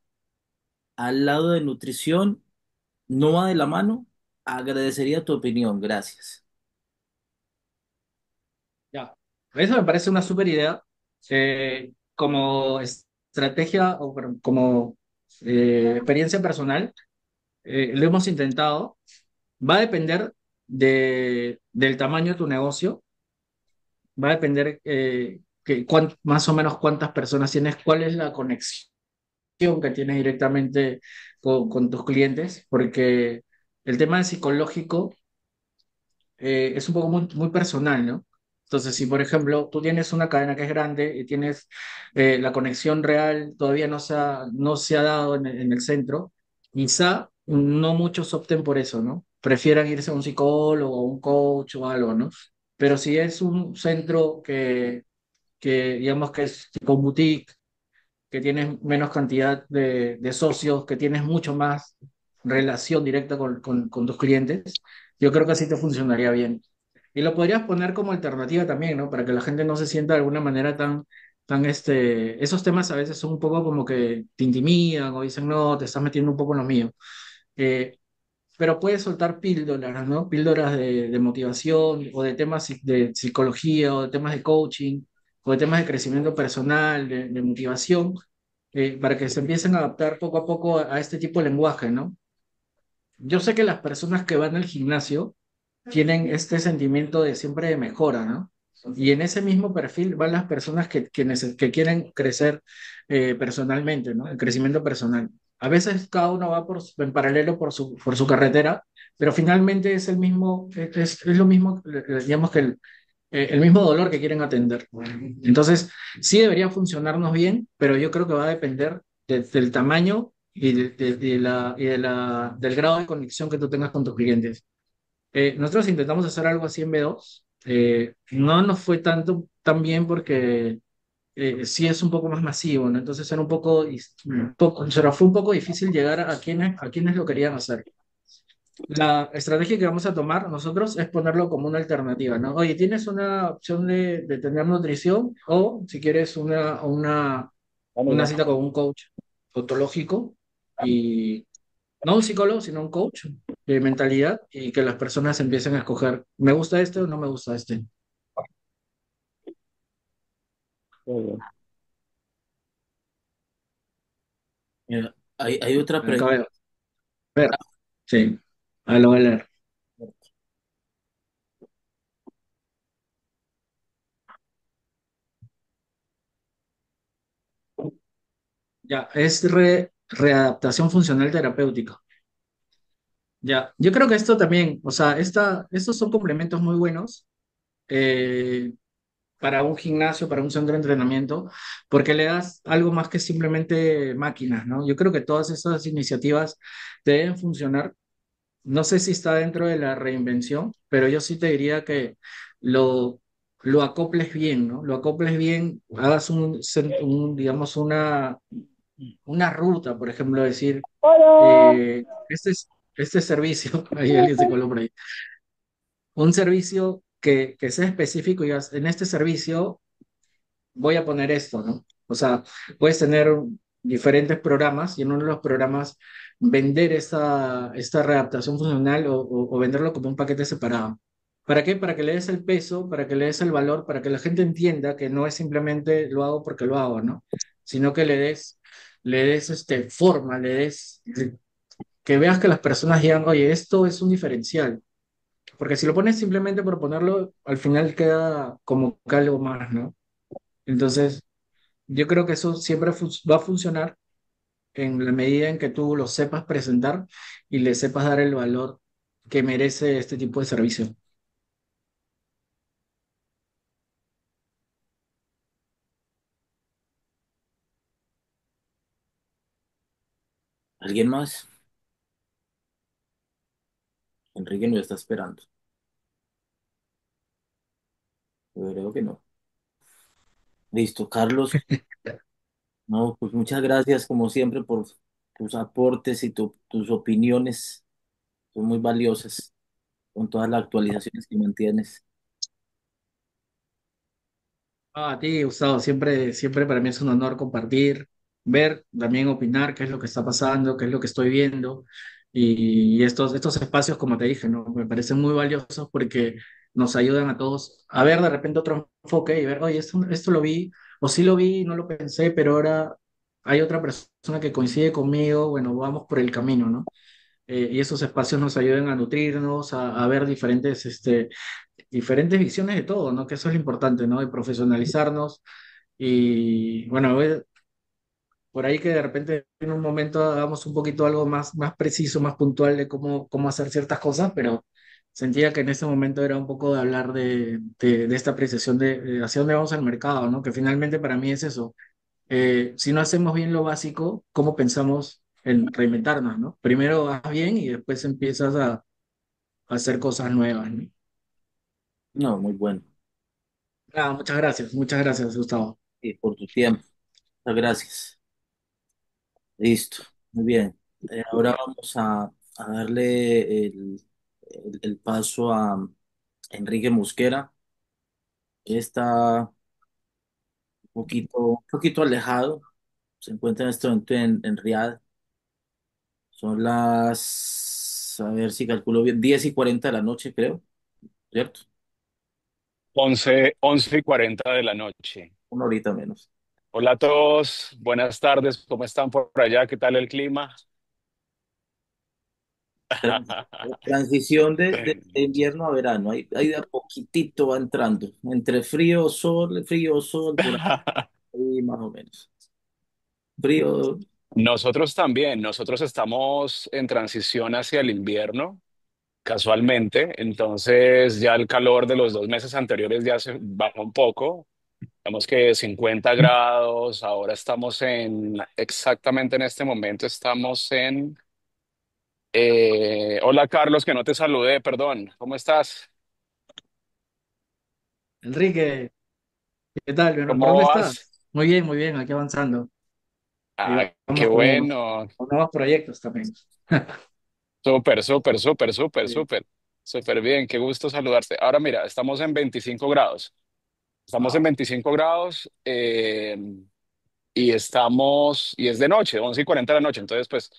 al lado de nutrición. ¿No va de la mano? Agradecería tu opinión, gracias.
Ya. Eso me parece una súper idea. Como estrategia o como experiencia personal, lo hemos intentado. Va a depender del tamaño de tu negocio, va a depender más o menos cuántas personas tienes, cuál es la conexión que tienes directamente con tus clientes, porque el tema psicológico es un poco muy personal, ¿no? Entonces, si por ejemplo tú tienes una cadena que es grande y tienes la conexión real todavía no se ha dado en el centro, quizá no muchos opten por eso, ¿no? Prefieran irse a un psicólogo o un coach o algo, ¿no? Pero si es un centro que digamos que es tipo boutique, que tienes menos cantidad de socios, que tienes mucho más relación directa con tus clientes, yo creo que así te funcionaría bien. Y lo podrías poner como alternativa también, ¿no? Para que la gente no se sienta de alguna manera esos temas a veces son un poco como que te intimidan o dicen, no, te estás metiendo un poco en lo mío. Eh, pero puedes soltar píldoras, ¿no? Píldoras de motivación o de temas de psicología o de temas de coaching o de temas de crecimiento personal, de motivación, para que se empiecen a adaptar poco a poco a este tipo de lenguaje, ¿no? Yo sé que las personas que van al gimnasio tienen este sentimiento de siempre de mejora, ¿no? Y en ese mismo perfil van las personas que quieren crecer personalmente, ¿no? El crecimiento personal. A veces cada uno va en paralelo por su carretera, pero finalmente es el mismo, es lo mismo, digamos que el mismo dolor que quieren atender. Entonces, sí debería funcionarnos bien, pero yo creo que va a depender del tamaño y, del grado de conexión que tú tengas con tus clientes. Nosotros intentamos hacer algo así en B2. No nos fue tan bien porque sí es un poco más masivo, ¿no? Entonces era o sea, fue un poco difícil llegar a quienes lo querían hacer. La estrategia que vamos a tomar nosotros es ponerlo como una alternativa, ¿no? Oye, tienes una opción de tener nutrición o si quieres una cita con un coach ontológico y no un psicólogo, sino un coach de mentalidad y que las personas empiecen a escoger, ¿me gusta este o no me gusta este?
Mira, hay otra
Acabo
pregunta.
de ver, sí, lo voy a leer. Ya, es readaptación funcional terapéutica. Ya, yo creo que esto también, o sea, estos son complementos muy buenos eh, para un gimnasio, para un centro de entrenamiento, porque le das algo más que simplemente máquinas, ¿no? Yo creo que todas esas iniciativas deben funcionar. No sé si está dentro de la reinvención, pero yo sí te diría que lo, lo acoples bien, ¿no? Lo acoples bien, hagas digamos, una ruta, por ejemplo, decir, este servicio, ahí alguien se coló por ahí, un servicio que sea específico y digas, en este servicio voy a poner esto, ¿no? O sea, puedes tener diferentes programas y en uno de los programas vender esta readaptación funcional o venderlo como un paquete separado. ¿Para qué? Para que le des el peso, para que le des el valor, para que la gente entienda que no es simplemente lo hago porque lo hago, ¿no? Sino que le des forma, que veas que las personas digan, oye, esto es un diferencial. Porque si lo pones simplemente por ponerlo, al final queda como que algo más, ¿no? Entonces, yo creo que eso siempre va a funcionar en la medida en que tú lo sepas presentar y le sepas dar el valor que merece este tipo de servicio.
¿Alguien más? Enrique nos está esperando. Yo creo que no. Listo, Carlos. No, pues muchas gracias como siempre por tus aportes y tus opiniones. Son muy valiosas con todas las actualizaciones que mantienes.
A ti, Gustavo, siempre para mí es un honor compartir, ver, también opinar qué es lo que está pasando, qué es lo que estoy viendo. Y estos espacios, como te dije, ¿no? Me parecen muy valiosos porque nos ayudan a todos a ver de repente otro enfoque y ver, oye, esto lo vi, o sí lo vi, no lo pensé, pero ahora hay otra persona que coincide conmigo, bueno, vamos por el camino, ¿no? Y esos espacios nos ayudan a nutrirnos, a ver diferentes visiones de todo, ¿no? Que eso es lo importante, ¿no? De profesionalizarnos y, bueno, por ahí que de repente en un momento hagamos un poquito algo más preciso, más puntual de cómo hacer ciertas cosas, pero sentía que en ese momento era un poco de hablar de esta apreciación de hacia dónde vamos al mercado, ¿no? Que finalmente para mí es eso. Si no hacemos bien lo básico, ¿cómo pensamos en reinventarnos, ¿no? Primero vas bien y después empiezas a hacer cosas nuevas, ¿no?
No, muy bueno.
Ah, muchas gracias, Gustavo.
Y por tu tiempo. Muchas gracias. Listo. Muy bien. Ahora vamos a darle el paso a Enrique Mosquera, que está un poquito alejado. Se encuentra en este momento en Riad. Son a ver si calculo bien, 10:40 de la noche, creo, ¿cierto?
11:40 de la noche.
Una horita menos.
Hola a todos, buenas tardes, ¿cómo están por allá? ¿Qué tal el clima?
Trans- Transición de invierno a verano. Ahí de a poquitito va entrando. Entre frío, sol, por ahí más o menos. Frío,
Nosotros también, nosotros estamos en transición hacia el invierno, casualmente, entonces ya el calor de los 2 meses anteriores ya se bajó un poco, digamos que 50 grados, ahora estamos exactamente en este momento estamos hola Carlos, que no te saludé, perdón, ¿cómo estás?
Enrique, ¿qué tal, mi hermano? ¿Por dónde
¿Cómo vas?
estás? Muy bien, aquí avanzando. Y
Ah, qué
vamos
bueno.
con nuevos proyectos también.
Súper, súper, súper, súper,
Sí.
súper. Súper bien, qué gusto saludarte. Ahora mira, estamos en 25 grados. Estamos en
Wow.
25 grados y es de noche, 11:40 de la noche. Entonces, pues,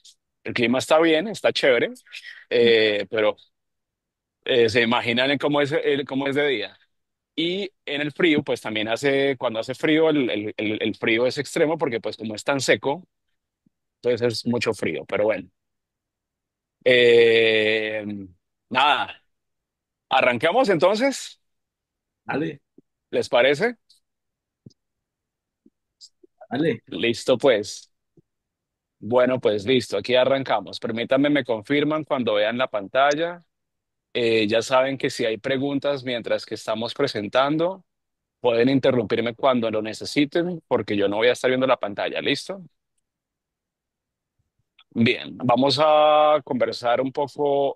el clima está bien, está chévere, pero se imaginan en cómo es de día. Y en el frío, pues también cuando hace frío, el frío es extremo porque pues como es tan seco, entonces es mucho frío. Pero bueno, Eh, nada, arranquemos entonces,
dale,
¿les parece?
dale.
Listo, pues. Bueno, pues listo, aquí arrancamos. Permítanme, me confirman cuando vean la pantalla. Ya saben que si hay preguntas mientras que estamos presentando, pueden interrumpirme cuando lo necesiten, porque yo no voy a estar viendo la pantalla. ¿Listo? Bien, vamos a conversar un poco,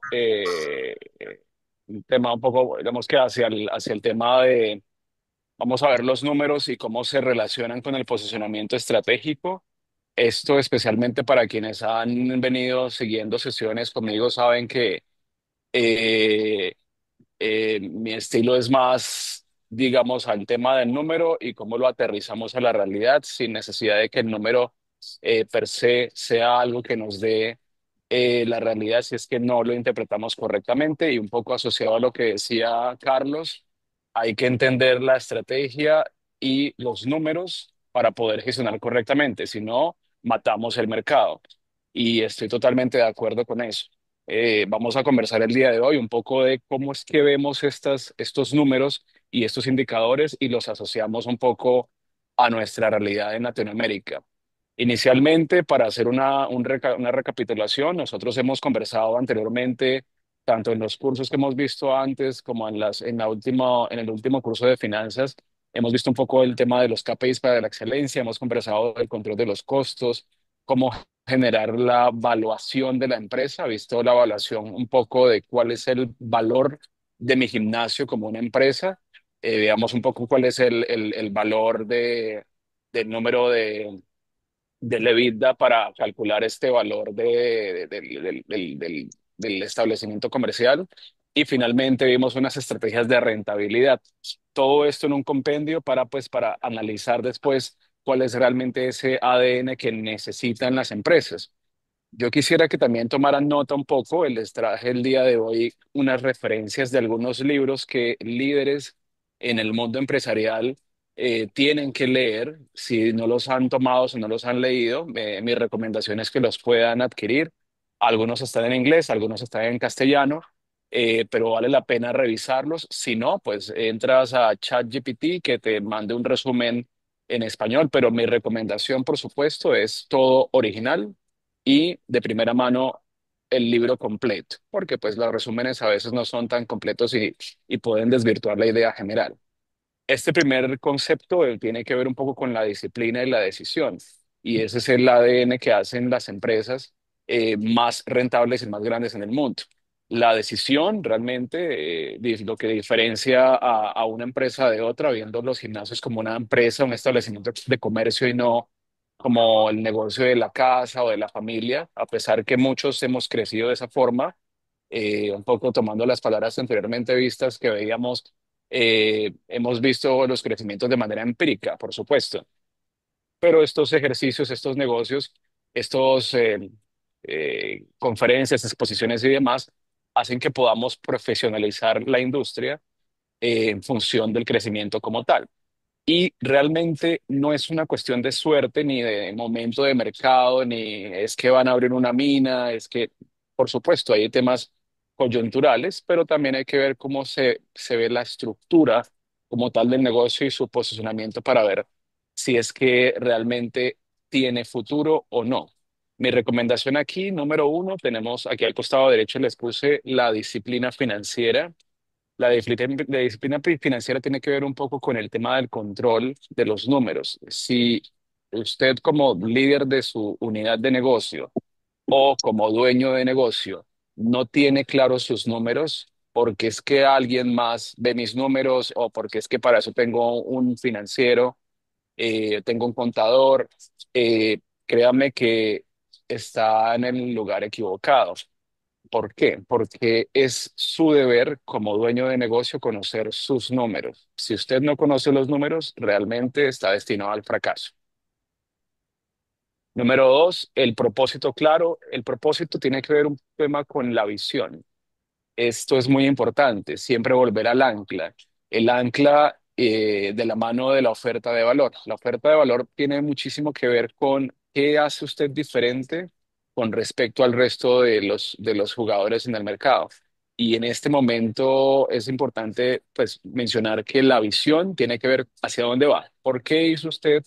un tema un poco, digamos que hacia el tema de, vamos a ver los números y cómo se relacionan con el posicionamiento estratégico. Esto especialmente para quienes han venido siguiendo sesiones conmigo, saben que eh, mi estilo es más, digamos, al tema del número y cómo lo aterrizamos a la realidad sin necesidad de que el número per se sea algo que nos dé la realidad si es que no lo interpretamos correctamente y un poco asociado a lo que decía Carlos, hay que entender la estrategia y los números para poder gestionar correctamente, si no, matamos el mercado. Y estoy totalmente de acuerdo con eso. Vamos a conversar el día de hoy un poco de cómo es que vemos estos números y estos indicadores y los asociamos un poco a nuestra realidad en Latinoamérica. Inicialmente, para hacer una recapitulación, nosotros hemos conversado anteriormente, tanto en los cursos que hemos visto antes como en el último curso de finanzas, hemos visto un poco el tema de los KPIs para la excelencia, hemos conversado del control de los costos, cómo generar la evaluación de la empresa, visto la evaluación un poco de cuál es el valor de mi gimnasio como una empresa, veamos un poco cuál es el valor del número del EBITDA para calcular este valor del establecimiento comercial. Y finalmente vimos unas estrategias de rentabilidad. Todo esto en un compendio para analizar después cuál es realmente ese ADN que necesitan las empresas. Yo quisiera que también tomaran nota un poco, les traje el día de hoy unas referencias de algunos libros que líderes en el mundo empresarial tienen que leer. Si no los han tomado, si no los han leído, mi recomendación es que los puedan adquirir. Algunos están en inglés, algunos están en castellano, pero vale la pena revisarlos. Si no, pues entras a ChatGPT que te mande un resumen en español, pero mi recomendación, por supuesto, es todo original y de primera mano el libro completo, porque pues los resúmenes a veces no son tan completos y pueden desvirtuar la idea general. Este primer concepto tiene que ver un poco con la disciplina y la decisión, y ese es el ADN que hacen las empresas más rentables y más grandes en el mundo. La decisión realmente, lo que diferencia a una empresa de otra, viendo los gimnasios como una empresa, un establecimiento de comercio y no como el negocio de la casa o de la familia, a pesar que muchos hemos crecido de esa forma, un poco tomando las palabras anteriormente vistas que veíamos, hemos visto los crecimientos de manera empírica, por supuesto, pero estos ejercicios, estos negocios, estos conferencias, exposiciones y demás, hacen que podamos profesionalizar la industria en función del crecimiento como tal. Y realmente no es una cuestión de suerte ni de momento de mercado, ni es que van a abrir una mina, es que, por supuesto, hay temas coyunturales, pero también hay que ver cómo se ve la estructura como tal del negocio y su posicionamiento para ver si es que realmente tiene futuro o no. Mi recomendación aquí, número uno, tenemos aquí al costado derecho, les puse la disciplina financiera. La disciplina financiera tiene que ver un poco con el tema del control de los números. Si usted como líder de su unidad de negocio o como dueño de negocio no tiene claros sus números, porque es que alguien más ve mis números o porque es que para eso tengo un financiero, tengo un contador, créame que está en el lugar equivocado. ¿Por qué? Porque es su deber como dueño de negocio conocer sus números. Si usted no conoce los números, realmente está destinado al fracaso. Número dos, el propósito claro. El propósito tiene que ver un tema con la visión. Esto es muy importante, siempre volver al ancla. El ancla de la mano de la oferta de valor. La oferta de valor tiene muchísimo que ver con qué hace usted diferente con respecto al resto de los jugadores en el mercado. Y en este momento es importante pues, mencionar que la visión tiene que ver hacia dónde va. ¿Por qué hizo usted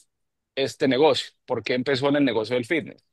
este negocio? ¿Por qué empezó en el negocio del fitness?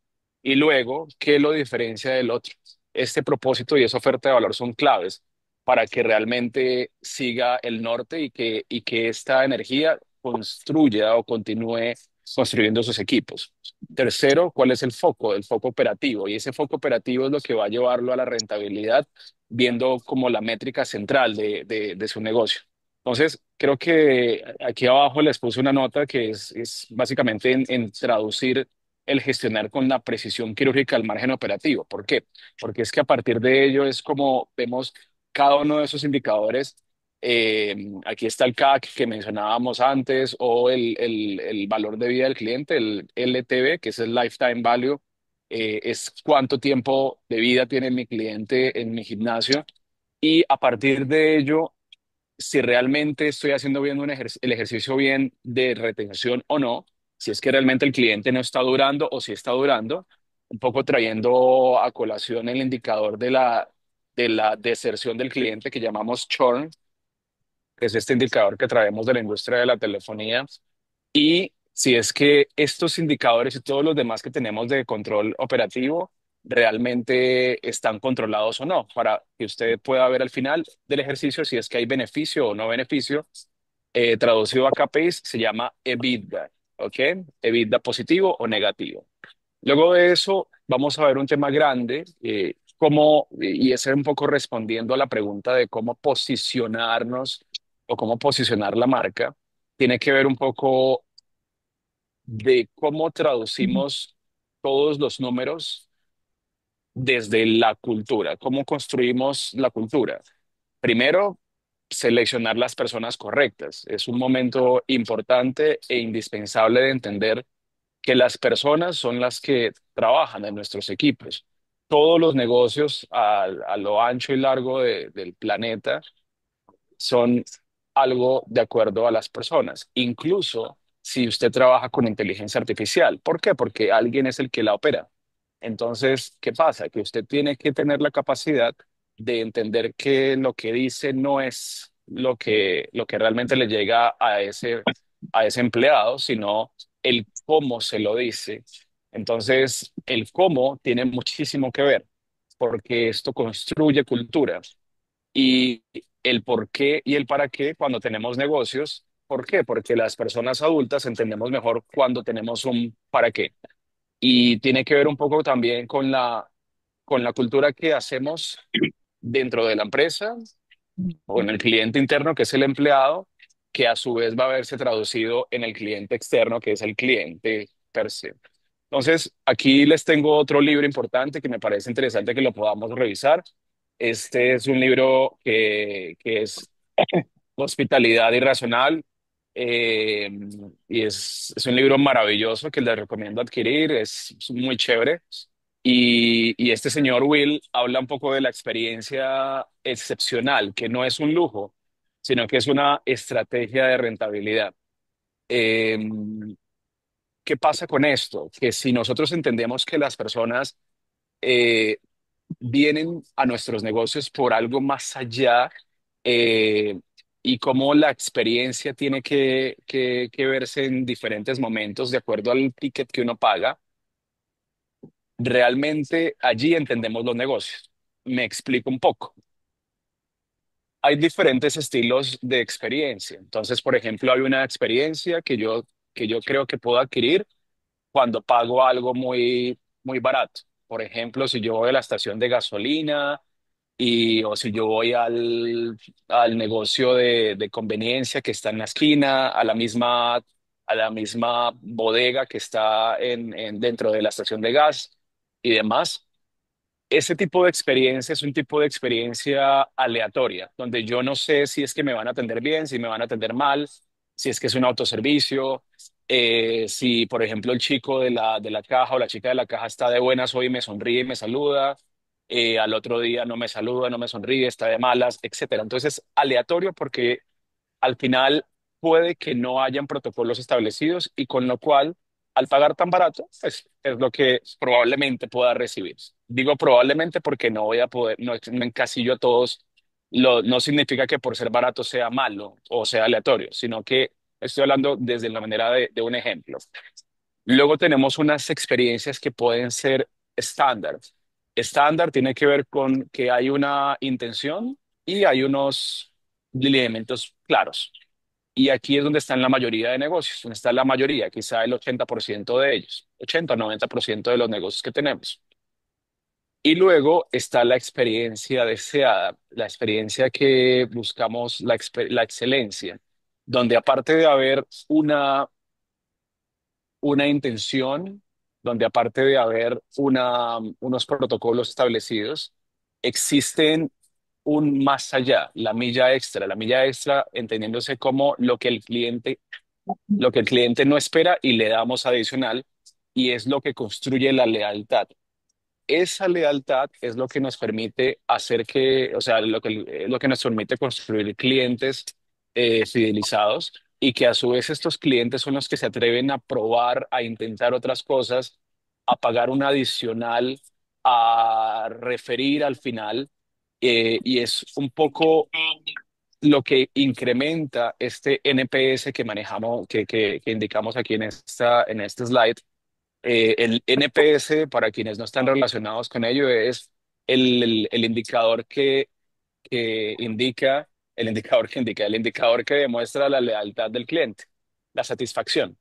y luego, ¿qué lo diferencia del otro? Este propósito y esa oferta de valor son claves para que realmente siga el norte y que esta energía construya o continúe construyendo sus equipos. Tercero, ¿cuál es el foco? El foco operativo. Y ese foco operativo es lo que va a llevarlo a la rentabilidad, viendo como la métrica central de su negocio. Entonces, creo que aquí abajo les puse una nota que es básicamente en traducir el gestionar con la precisión quirúrgica al margen operativo. ¿Por qué? Porque es que a partir de ello es como vemos cada uno de esos indicadores. Aquí está el CAC que mencionábamos antes o el valor de vida del cliente, el LTV, que es el Lifetime Value. Es cuánto tiempo de vida tiene mi cliente en mi gimnasio. Y a partir de ello, si realmente estoy haciendo bien el ejercicio bien de retención o no, si es que realmente el cliente no está durando o si está durando, un poco trayendo a colación el indicador de la deserción del cliente que llamamos churn, que es este indicador que traemos de la industria de la telefonía. Y si es que estos indicadores y todos los demás que tenemos de control operativo realmente están controlados o no, para que usted pueda ver al final del ejercicio si es que hay beneficio o no beneficio. Traducido a KPIs se llama EBITDA, ¿ok? EBITDA positivo o negativo. Luego de eso, vamos a ver un tema grande, y es un poco respondiendo a la pregunta de cómo posicionarnos o cómo posicionar la marca. Tiene que ver un poco de cómo traducimos todos los números desde la cultura, cómo construimos la cultura. Primero, seleccionar las personas correctas. Es un momento importante e indispensable de entender que las personas son las que trabajan en nuestros equipos. Todos los negocios a lo ancho y largo del planeta son algo de acuerdo a las personas, incluso si usted trabaja con inteligencia artificial. ¿Por qué? Porque alguien es el que la opera. Entonces, ¿qué pasa? Que usted tiene que tener la capacidad de entender que lo que dice no es lo que realmente le llega a ese empleado, sino el cómo se lo dice. Entonces, el cómo tiene muchísimo que ver, porque esto construye cultura y el por qué y el para qué cuando tenemos negocios. ¿Por qué? Porque las personas adultas entendemos mejor cuando tenemos un para qué. Y tiene que ver un poco también con la cultura que hacemos dentro de la empresa o en el cliente interno, que es el empleado, que a su vez va a verse traducido en el cliente externo, que es el cliente per se. Entonces, aquí les tengo otro libro importante que me parece interesante que lo podamos revisar. Este es un libro que es Hospitalidad Irracional, eh, y es un libro maravilloso que les recomiendo adquirir, es muy chévere. Y este señor Will habla un poco de la experiencia excepcional, que no es un lujo, sino que es una estrategia de rentabilidad. Eh, ¿Qué pasa con esto? Que si nosotros entendemos que las personas eh, vienen a nuestros negocios por algo más allá, eh, y cómo la experiencia tiene que verse en diferentes momentos de acuerdo al ticket que uno paga, realmente allí entendemos los negocios. Me explico un poco. Hay diferentes estilos de experiencia. Entonces, por ejemplo, hay una experiencia que yo creo que puedo adquirir cuando pago algo muy barato. Por ejemplo, si yo voy a la estación de gasolina o si yo voy al negocio de conveniencia que está en la esquina, a la misma bodega que está dentro de la estación de gas y demás. Ese tipo de experiencia es un tipo de experiencia aleatoria, donde yo no sé si es que me van a atender bien, si me van a atender mal, si es que es un autoservicio, si, por ejemplo, el chico de la caja o la chica de la caja está de buenas hoy y me sonríe y me saluda, al otro día no me saluda, no me sonríe, está de malas, etcétera. Entonces, aleatorio porque al final puede que no hayan protocolos establecidos y con lo cual, al pagar tan barato, pues es lo que probablemente pueda recibir. Digo probablemente porque no voy a poder, no me encasillo a todos. No significa que por ser barato sea malo o sea aleatorio, sino que estoy hablando desde la manera de un ejemplo. Luego tenemos unas experiencias que pueden ser estándar. Estándar tiene que ver con que hay una intención y hay unos lineamientos claros. Y aquí es donde están la mayoría de negocios, donde está la mayoría, quizá el 80% de ellos, 80 o 90% de los negocios que tenemos. Y luego está la experiencia deseada, la experiencia que buscamos, la excelencia, donde aparte de haber una intención, donde aparte de haber unos protocolos establecidos, existen un más allá, la milla extra entendiéndose como lo que el cliente no espera y le damos adicional, y es lo que construye la lealtad. Esa lealtad es lo que nos permite hacer que, o sea, lo que nos permite construir clientes fidelizados, y que a su vez estos clientes son los que se atreven a probar, a intentar otras cosas, a pagar un adicional, a referir al final, y es un poco lo que incrementa este NPS que manejamos, que indicamos aquí en este slide. El NPS, para quienes no están relacionados con ello, es el indicador que indica, el indicador que demuestra la lealtad del cliente, la satisfacción.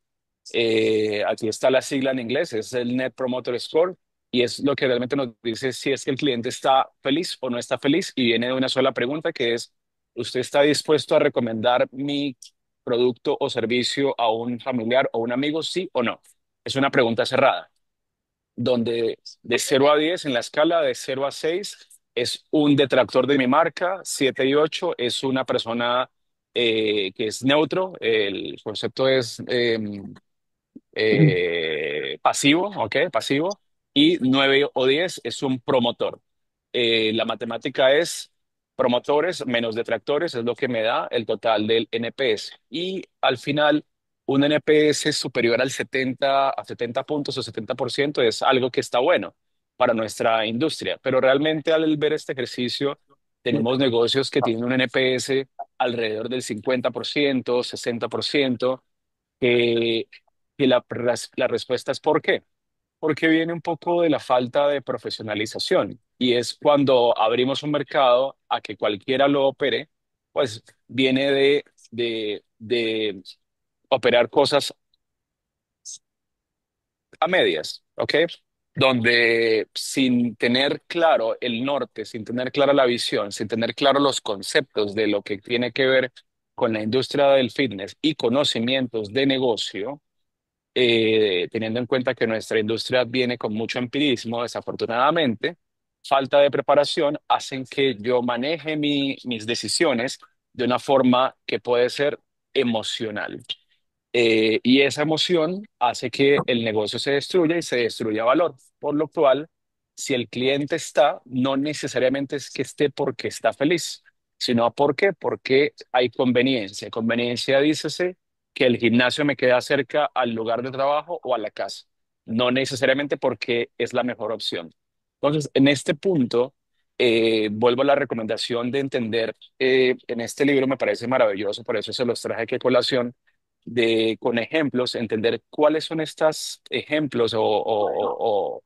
Aquí está la sigla en inglés, es el Net Promoter Score, y es lo que realmente nos dice si es que el cliente está feliz o no está feliz, y viene de una sola pregunta que es: ¿usted está dispuesto a recomendar mi producto o servicio a un familiar o un amigo, sí o no? Es una pregunta cerrada, donde de 0 a 10 en la escala de 0 a 6 es un detractor de mi marca, 7 y 8 es una persona que es neutro, el concepto es pasivo, ¿ok? Pasivo. Y 9 o 10 es un promotor. La matemática es promotores menos detractores, es lo que me da el total del NPS. Y al final, un NPS superior al 70 puntos o 70% es algo que está bueno para nuestra industria. Pero realmente al ver este ejercicio, tenemos negocios que tienen un NPS alrededor del 50%, 60%, que, que la respuesta es ¿por qué? Porque viene un poco de la falta de profesionalización, y es cuando abrimos un mercado a que cualquiera lo opere, pues viene de operar cosas a medias, ¿ok? Donde sin tener claro el norte, sin tener clara la visión, sin tener claro los conceptos de lo que tiene que ver con la industria del fitness y conocimientos de negocio, teniendo en cuenta que nuestra industria viene con mucho empirismo, desafortunadamente, falta de preparación, hacen que yo maneje mis decisiones de una forma que puede ser emocional. Y esa emoción hace que el negocio se destruya y se destruya valor. Por lo cual, si el cliente está, no necesariamente es que esté porque está feliz, sino ¿por qué? Porque hay conveniencia. Conveniencia, dícese, que el gimnasio me queda cerca al lugar de trabajo o a la casa, no necesariamente porque es la mejor opción. Entonces, en este punto, vuelvo a la recomendación de entender, en este libro me parece maravilloso, por eso se los traje aquí a colación, de con ejemplos, entender cuáles son estos ejemplos o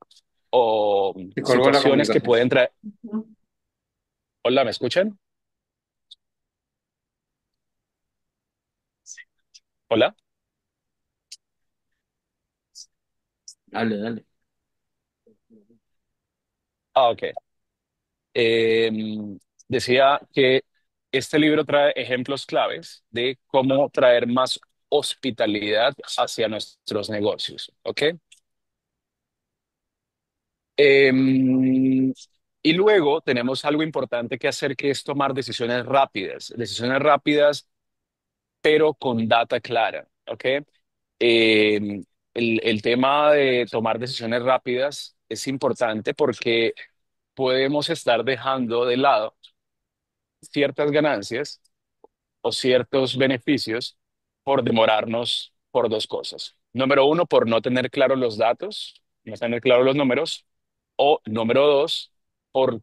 Se colgó la
situaciones que
comunicación.
pueden traer. Hola, ¿me escuchan? Hola.
Dale, dale.
Ah, ok. Eh, Decía que este libro trae ejemplos claves de cómo traer más hospitalidad hacia nuestros negocios, ¿ok? Eh, y luego tenemos algo importante que hacer, que es tomar decisiones rápidas, pero con data clara, ¿ok? El tema de tomar decisiones rápidas es importante porque podemos estar dejando de lado ciertas ganancias o ciertos beneficios por demorarnos por dos cosas. Número uno, por no tener claros los datos, no tener claros los números, o número dos, por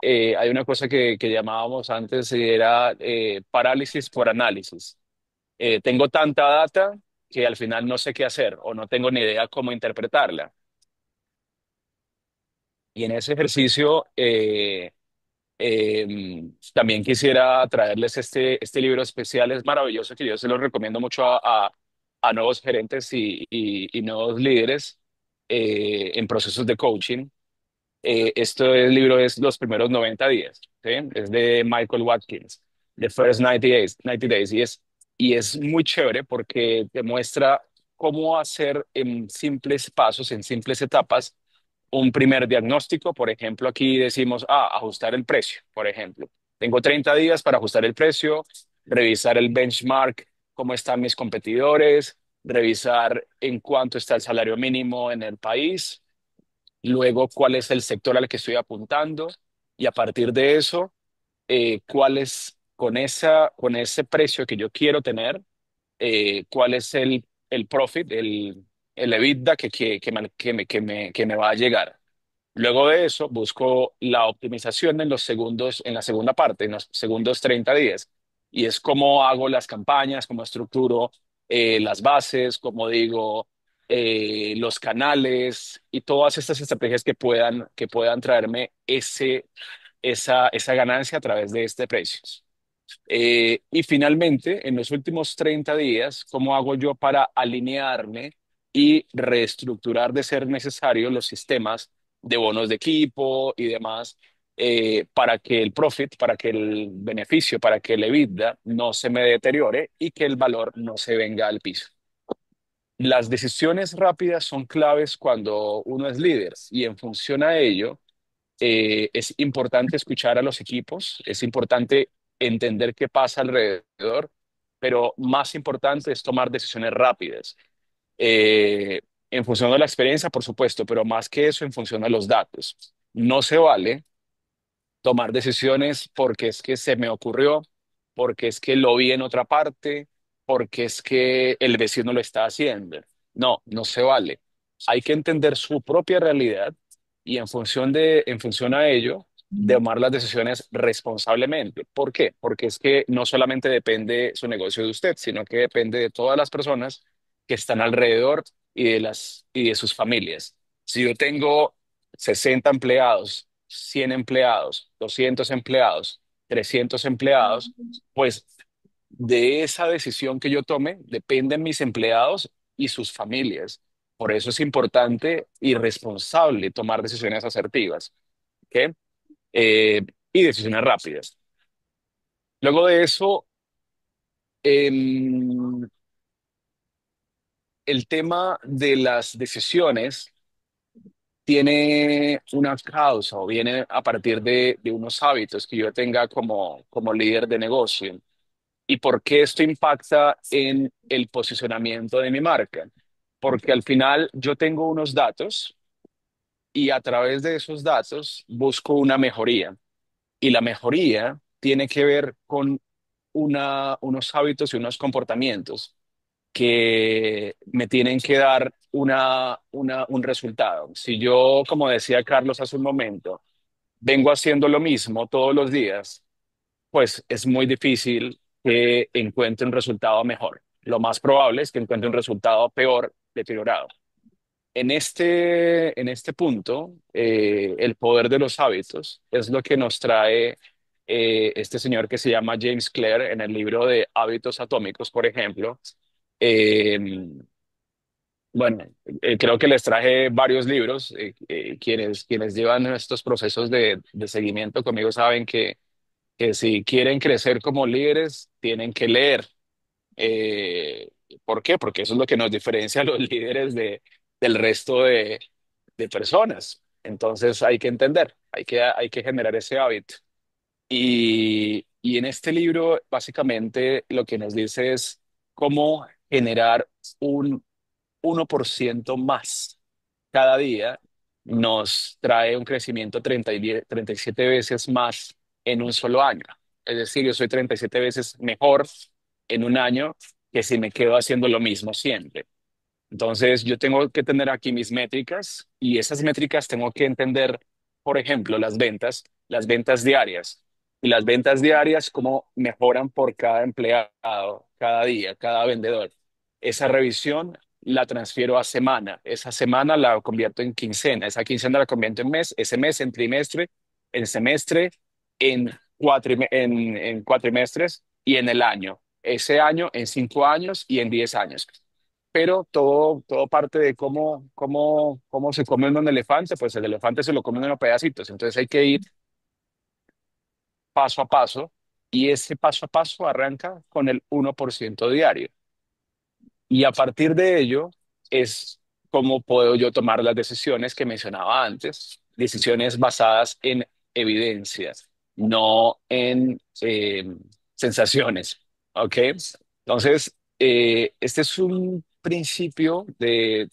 hay una cosa que llamábamos antes y era parálisis por análisis. Tengo tanta data que al final no sé qué hacer o no tengo ni idea cómo interpretarla. Y en ese ejercicio también quisiera traerles este libro especial, es maravilloso, que yo se lo recomiendo mucho a nuevos gerentes y nuevos líderes en procesos de coaching. El libro es Los primeros 90 días, ¿sí? Es de Michael Watkins, The First 90 Days, y es muy chévere porque te muestra cómo hacer en simples pasos, en simples etapas, un primer diagnóstico. Por ejemplo, aquí decimos, ajustar el precio, por ejemplo. Tengo 30 días para ajustar el precio, revisar el benchmark, cómo están mis competidores, revisar en cuánto está el salario mínimo en el país, luego cuál es el sector al que estoy apuntando y a partir de eso, cuál es con ese precio que yo quiero tener, cuál es el profit, el EBITDA que me va a llegar. Luego de eso, busco la optimización en la segunda parte, en los segundos 30 días. Y es cómo hago las campañas, cómo estructuro las bases, cómo digo los canales y todas estas estrategias que puedan traerme esa ganancia a través de este precio. Y finalmente, en los últimos 30 días, ¿cómo hago yo para alinearme y reestructurar de ser necesario los sistemas de bonos de equipo y demás para que el profit, para que el beneficio, para que el EBITDA no se me deteriore y que el valor no se venga al piso? Las decisiones rápidas son claves cuando uno es líder y en función a ello es importante escuchar a los equipos, es importante entender qué pasa alrededor, pero más importante es tomar decisiones rápidas. Eh, en función de la experiencia, por supuesto, pero más que eso, en función de los datos. No se vale tomar decisiones porque es que se me ocurrió, porque es que lo vi en otra parte, porque es que el vecino lo está haciendo. No, no se vale. Hay que entender su propia realidad y en función a ello, tomar las decisiones responsablemente. ¿Por qué? Porque es que no solamente depende su negocio de usted, sino que depende de todas las personas que están alrededor y de sus familias. Si yo tengo 60 empleados, 100 empleados, 200 empleados, 300 empleados, pues de esa decisión que yo tome dependen mis empleados y sus familias. Por eso es importante y responsable tomar decisiones asertivas, ¿ok? Eh, y decisiones rápidas. Luego de eso, em, el tema de las decisiones tiene una causa o viene a partir de unos hábitos que yo tenga como líder de negocio. ¿Y por qué esto impacta en el posicionamiento de mi marca? Porque al final yo tengo unos datos y a través de esos datos busco una mejoría. Y la mejoría tiene que ver con unos hábitos y unos comportamientos que me tienen que dar un resultado. Si yo, como decía Carlos hace un momento, vengo haciendo lo mismo todos los días, pues es muy difícil que encuentre un resultado mejor. Lo más probable es que encuentre un resultado peor, deteriorado. En este punto, el poder de los hábitos es lo que nos trae este señor que se llama James Clear en el libro de Hábitos Atómicos, por ejemplo. Eh, bueno, creo que les traje varios libros. Quienes llevan estos procesos de seguimiento conmigo saben que si quieren crecer como líderes, tienen que leer. Eh, ¿Por qué? Porque eso es lo que nos diferencia a los líderes del resto de personas. Entonces hay que entender, hay que generar ese hábito. Y en este libro, básicamente, lo que nos dice es cómo generar un 1% más cada día nos trae un crecimiento 37 veces más en un solo año. Es decir, yo soy 37 veces mejor en un año que si me quedo haciendo lo mismo siempre. Entonces, yo tengo que tener aquí mis métricas y esas métricas tengo que entender, por ejemplo, las ventas diarias. Y las ventas diarias, cómo mejoran por cada empleado, cada día, cada vendedor. Esa revisión la transfiero a semana, esa semana la convierto en quincena, esa quincena la convierto en mes, ese mes en trimestre, en semestre, en cuatrimestres y en el año, ese año en 5 años y en 10 años. Pero todo parte de cómo se come un elefante, pues el elefante se lo come en pedacitos, entonces hay que ir paso a paso y ese paso a paso arranca con el 1% diario. Y a partir de ello es cómo puedo yo tomar las decisiones que mencionaba antes, decisiones basadas en evidencias, no en sensaciones. ¿Ok? Entonces, este es un principio de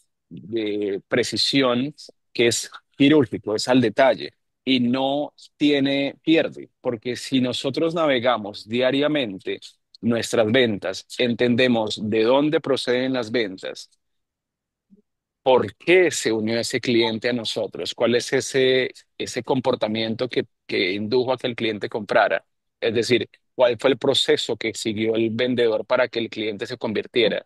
precisión que es quirúrgico, es al detalle y no tiene pierde, porque si nosotros navegamos diariamente nuestras ventas, entendemos de dónde proceden las ventas, por qué se unió ese cliente a nosotros, cuál es ese comportamiento que indujo a que el cliente comprara. Es decir, cuál fue el proceso que siguió el vendedor para que el cliente se convirtiera.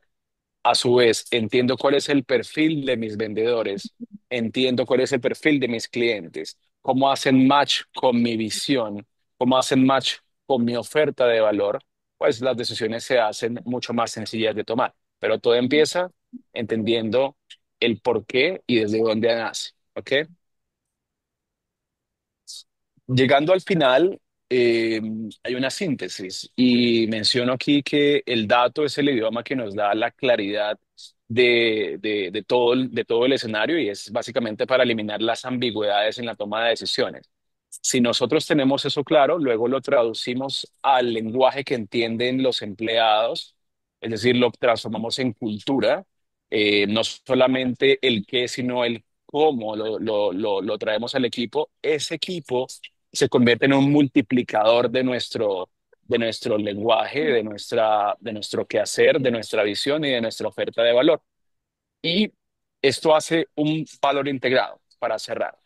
A su vez, entiendo cuál es el perfil de mis vendedores, entiendo cuál es el perfil de mis clientes, cómo hacen match con mi visión, cómo hacen match con mi oferta de valor, pues las decisiones se hacen mucho más sencillas de tomar. Pero todo empieza entendiendo el por qué y desde dónde nace. ¿Ok? Llegando al final, eh, hay una síntesis y menciono aquí que el dato es el idioma que nos da la claridad de todo el escenario y es básicamente para eliminar las ambigüedades en la toma de decisiones. Si nosotros tenemos eso claro, luego lo traducimos al lenguaje que entienden los empleados, es decir, lo transformamos en cultura, no solamente el qué, sino el cómo lo traemos al equipo. Ese equipo se convierte en un multiplicador de nuestro lenguaje, de nuestro quehacer, de nuestra visión y de nuestra oferta de valor. Y esto hace un valor integrado para cerrar.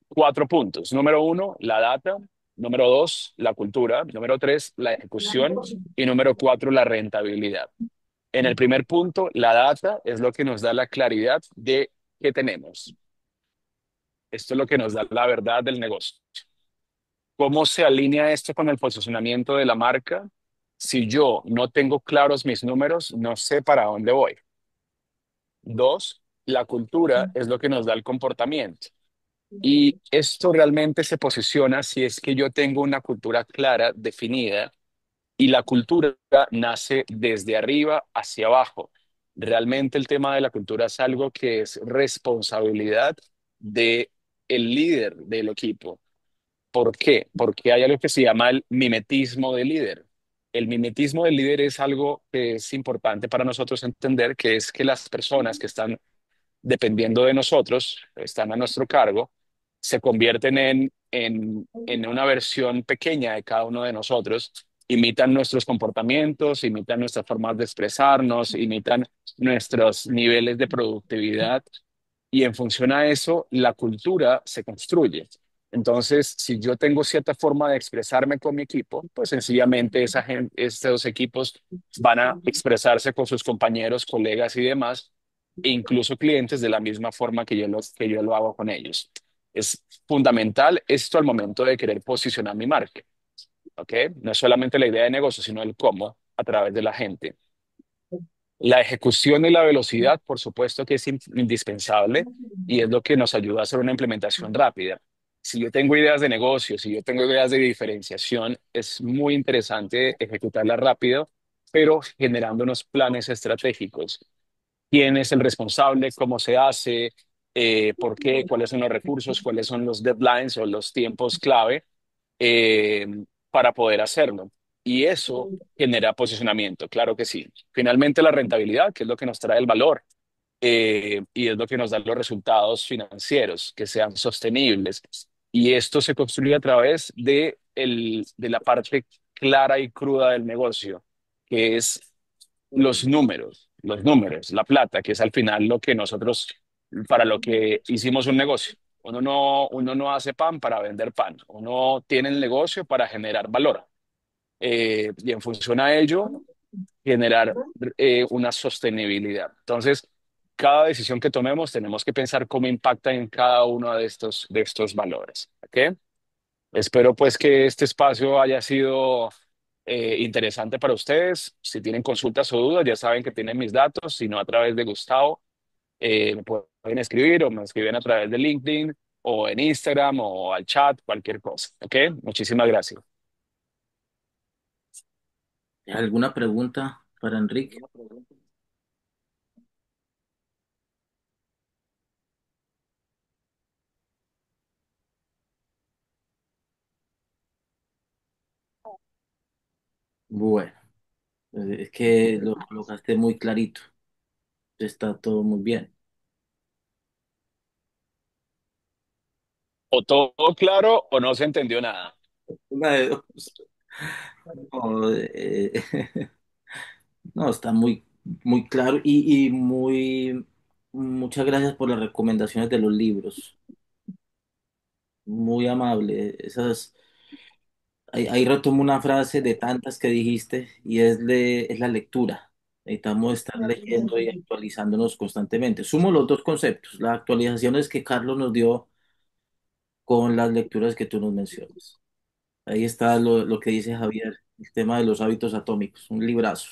4 puntos. Número 1, la data. Número 2, la cultura. Número 3, la ejecución. Y número 4, la rentabilidad. En el primer punto, la data es lo que nos da la claridad de qué tenemos. Esto es lo que nos da la verdad del negocio. ¿Cómo se alinea esto con el posicionamiento de la marca? Si yo no tengo claros mis números, no sé para dónde voy. 2, la cultura es lo que nos da el comportamiento. Y esto realmente se posiciona si es que yo tengo una cultura clara, definida, y la cultura nace desde arriba hacia abajo. Realmente el tema de la cultura es algo que es responsabilidad de el líder del equipo. ¿Por qué? Porque hay algo que se llama el mimetismo del líder. El mimetismo del líder es algo que es importante para nosotros entender, que es que las personas que están dependiendo de nosotros, están a nuestro cargo, se convierten en una versión pequeña de cada uno de nosotros, imitan nuestros comportamientos, imitan nuestras formas de expresarnos, imitan nuestros niveles de productividad y en función a eso, la cultura se construye. Entonces, si yo tengo cierta forma de expresarme con mi equipo, pues sencillamente estos equipos van a expresarse con sus compañeros, colegas y demás, e incluso clientes de la misma forma que yo lo hago con ellos. Es fundamental esto al momento de querer posicionar mi marca, ¿ok? No es solamente la idea de negocio, sino el cómo a través de la gente. La ejecución y la velocidad, por supuesto que es indispensable y es lo que nos ayuda a hacer una implementación rápida. Si yo tengo ideas de negocio, si yo tengo ideas de diferenciación, es muy interesante ejecutarlas rápido, pero generando unos planes estratégicos. ¿Quién es el responsable? ¿Cómo se hace? ¿Por qué? ¿Cuáles son los recursos? ¿Cuáles son los deadlines o los tiempos clave eh, para poder hacerlo? Y eso genera posicionamiento, claro que sí. Finalmente, la rentabilidad, que es lo que nos trae el valor y es lo que nos da los resultados financieros, que sean sostenibles. Y esto se construye a través de la parte clara y cruda del negocio, que es los números, la plata, que es al final lo que nosotros, para lo que hicimos un negocio. Uno no hace pan para vender pan, uno tiene el negocio para generar valor. Y en función a ello, generar una sostenibilidad. Entonces, cada decisión que tomemos tenemos que pensar cómo impacta en cada uno de estos valores. ¿Ok? Espero pues que este espacio haya sido interesante para ustedes. Si tienen consultas o dudas, ya saben que tienen mis datos, si no a través de Gustavo, me pueden escribir o me escriben a través de LinkedIn o en Instagram o al chat, cualquier cosa. ¿Ok? Muchísimas gracias.
¿Alguna pregunta para Enrique? Bueno, es que lo colocaste muy clarito. Está todo muy bien.
O todo claro o no se entendió nada.
Una de dos. No, no, está muy, muy claro y muy, muchas gracias por las recomendaciones de los libros. Muy amable. Ahí retomo una frase de tantas que dijiste y es la lectura. Necesitamos estar leyendo y actualizándonos constantemente. Sumo los dos conceptos, las actualizaciones que Carlos nos dio con las lecturas que tú nos mencionas. Ahí está lo que dice Javier, el tema de los hábitos atómicos, un librazo.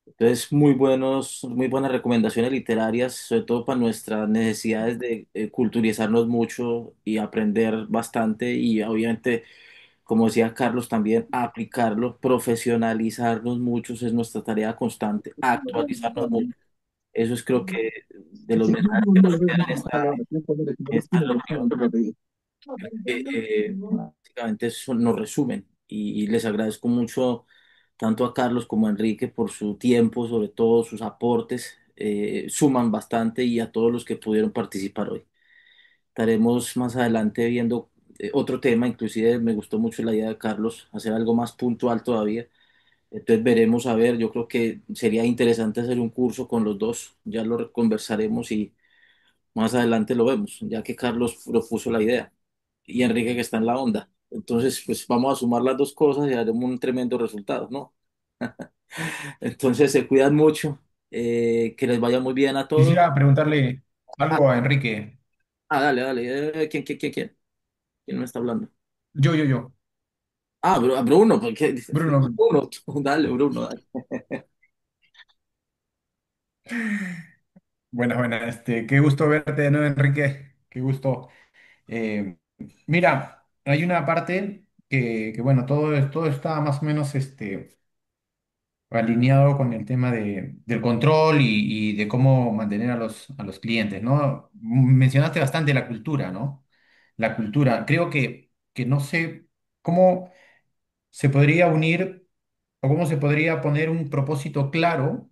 Entonces, muy buenas recomendaciones literarias, sobre todo para nuestras necesidades de culturizarnos mucho y aprender bastante y obviamente, como decía Carlos, también aplicarlo, profesionalizarnos mucho, esa es nuestra tarea constante, actualizarnos mucho. Eso es creo que de los mensajes que nos quedan en esta reunión básicamente eso nos resumen y les agradezco mucho tanto a Carlos como a Enrique por su tiempo, sobre todo sus aportes, suman bastante y a todos los que pudieron participar hoy. Estaremos más adelante viendo otro tema, inclusive me gustó mucho la idea de Carlos, hacer algo más puntual todavía. Entonces veremos, a ver, yo creo que sería interesante hacer un curso con los dos, ya lo conversaremos y más adelante lo vemos, ya que Carlos propuso la idea y Enrique que está en la onda. Entonces, pues vamos a sumar las dos cosas y haremos un tremendo resultado, ¿no? Entonces, se cuidan mucho, que les vaya muy bien a todos.
Quisiera preguntarle
Ah,
algo a Enrique.
dale, dale. ¿Quién me está hablando?
Yo.
Ah, Bruno, porque
Bruno.
Bruno, dale, Bruno, dale.
Buenas. Qué gusto verte de nuevo, Enrique. Qué gusto. Eh, Mira, hay una parte bueno, todo está más o menos alineado con el tema del control y de cómo mantener a a los clientes, ¿no? Mencionaste bastante la cultura, ¿no? La cultura. Creo que no sé cómo se podría unir o cómo se podría poner un propósito claro,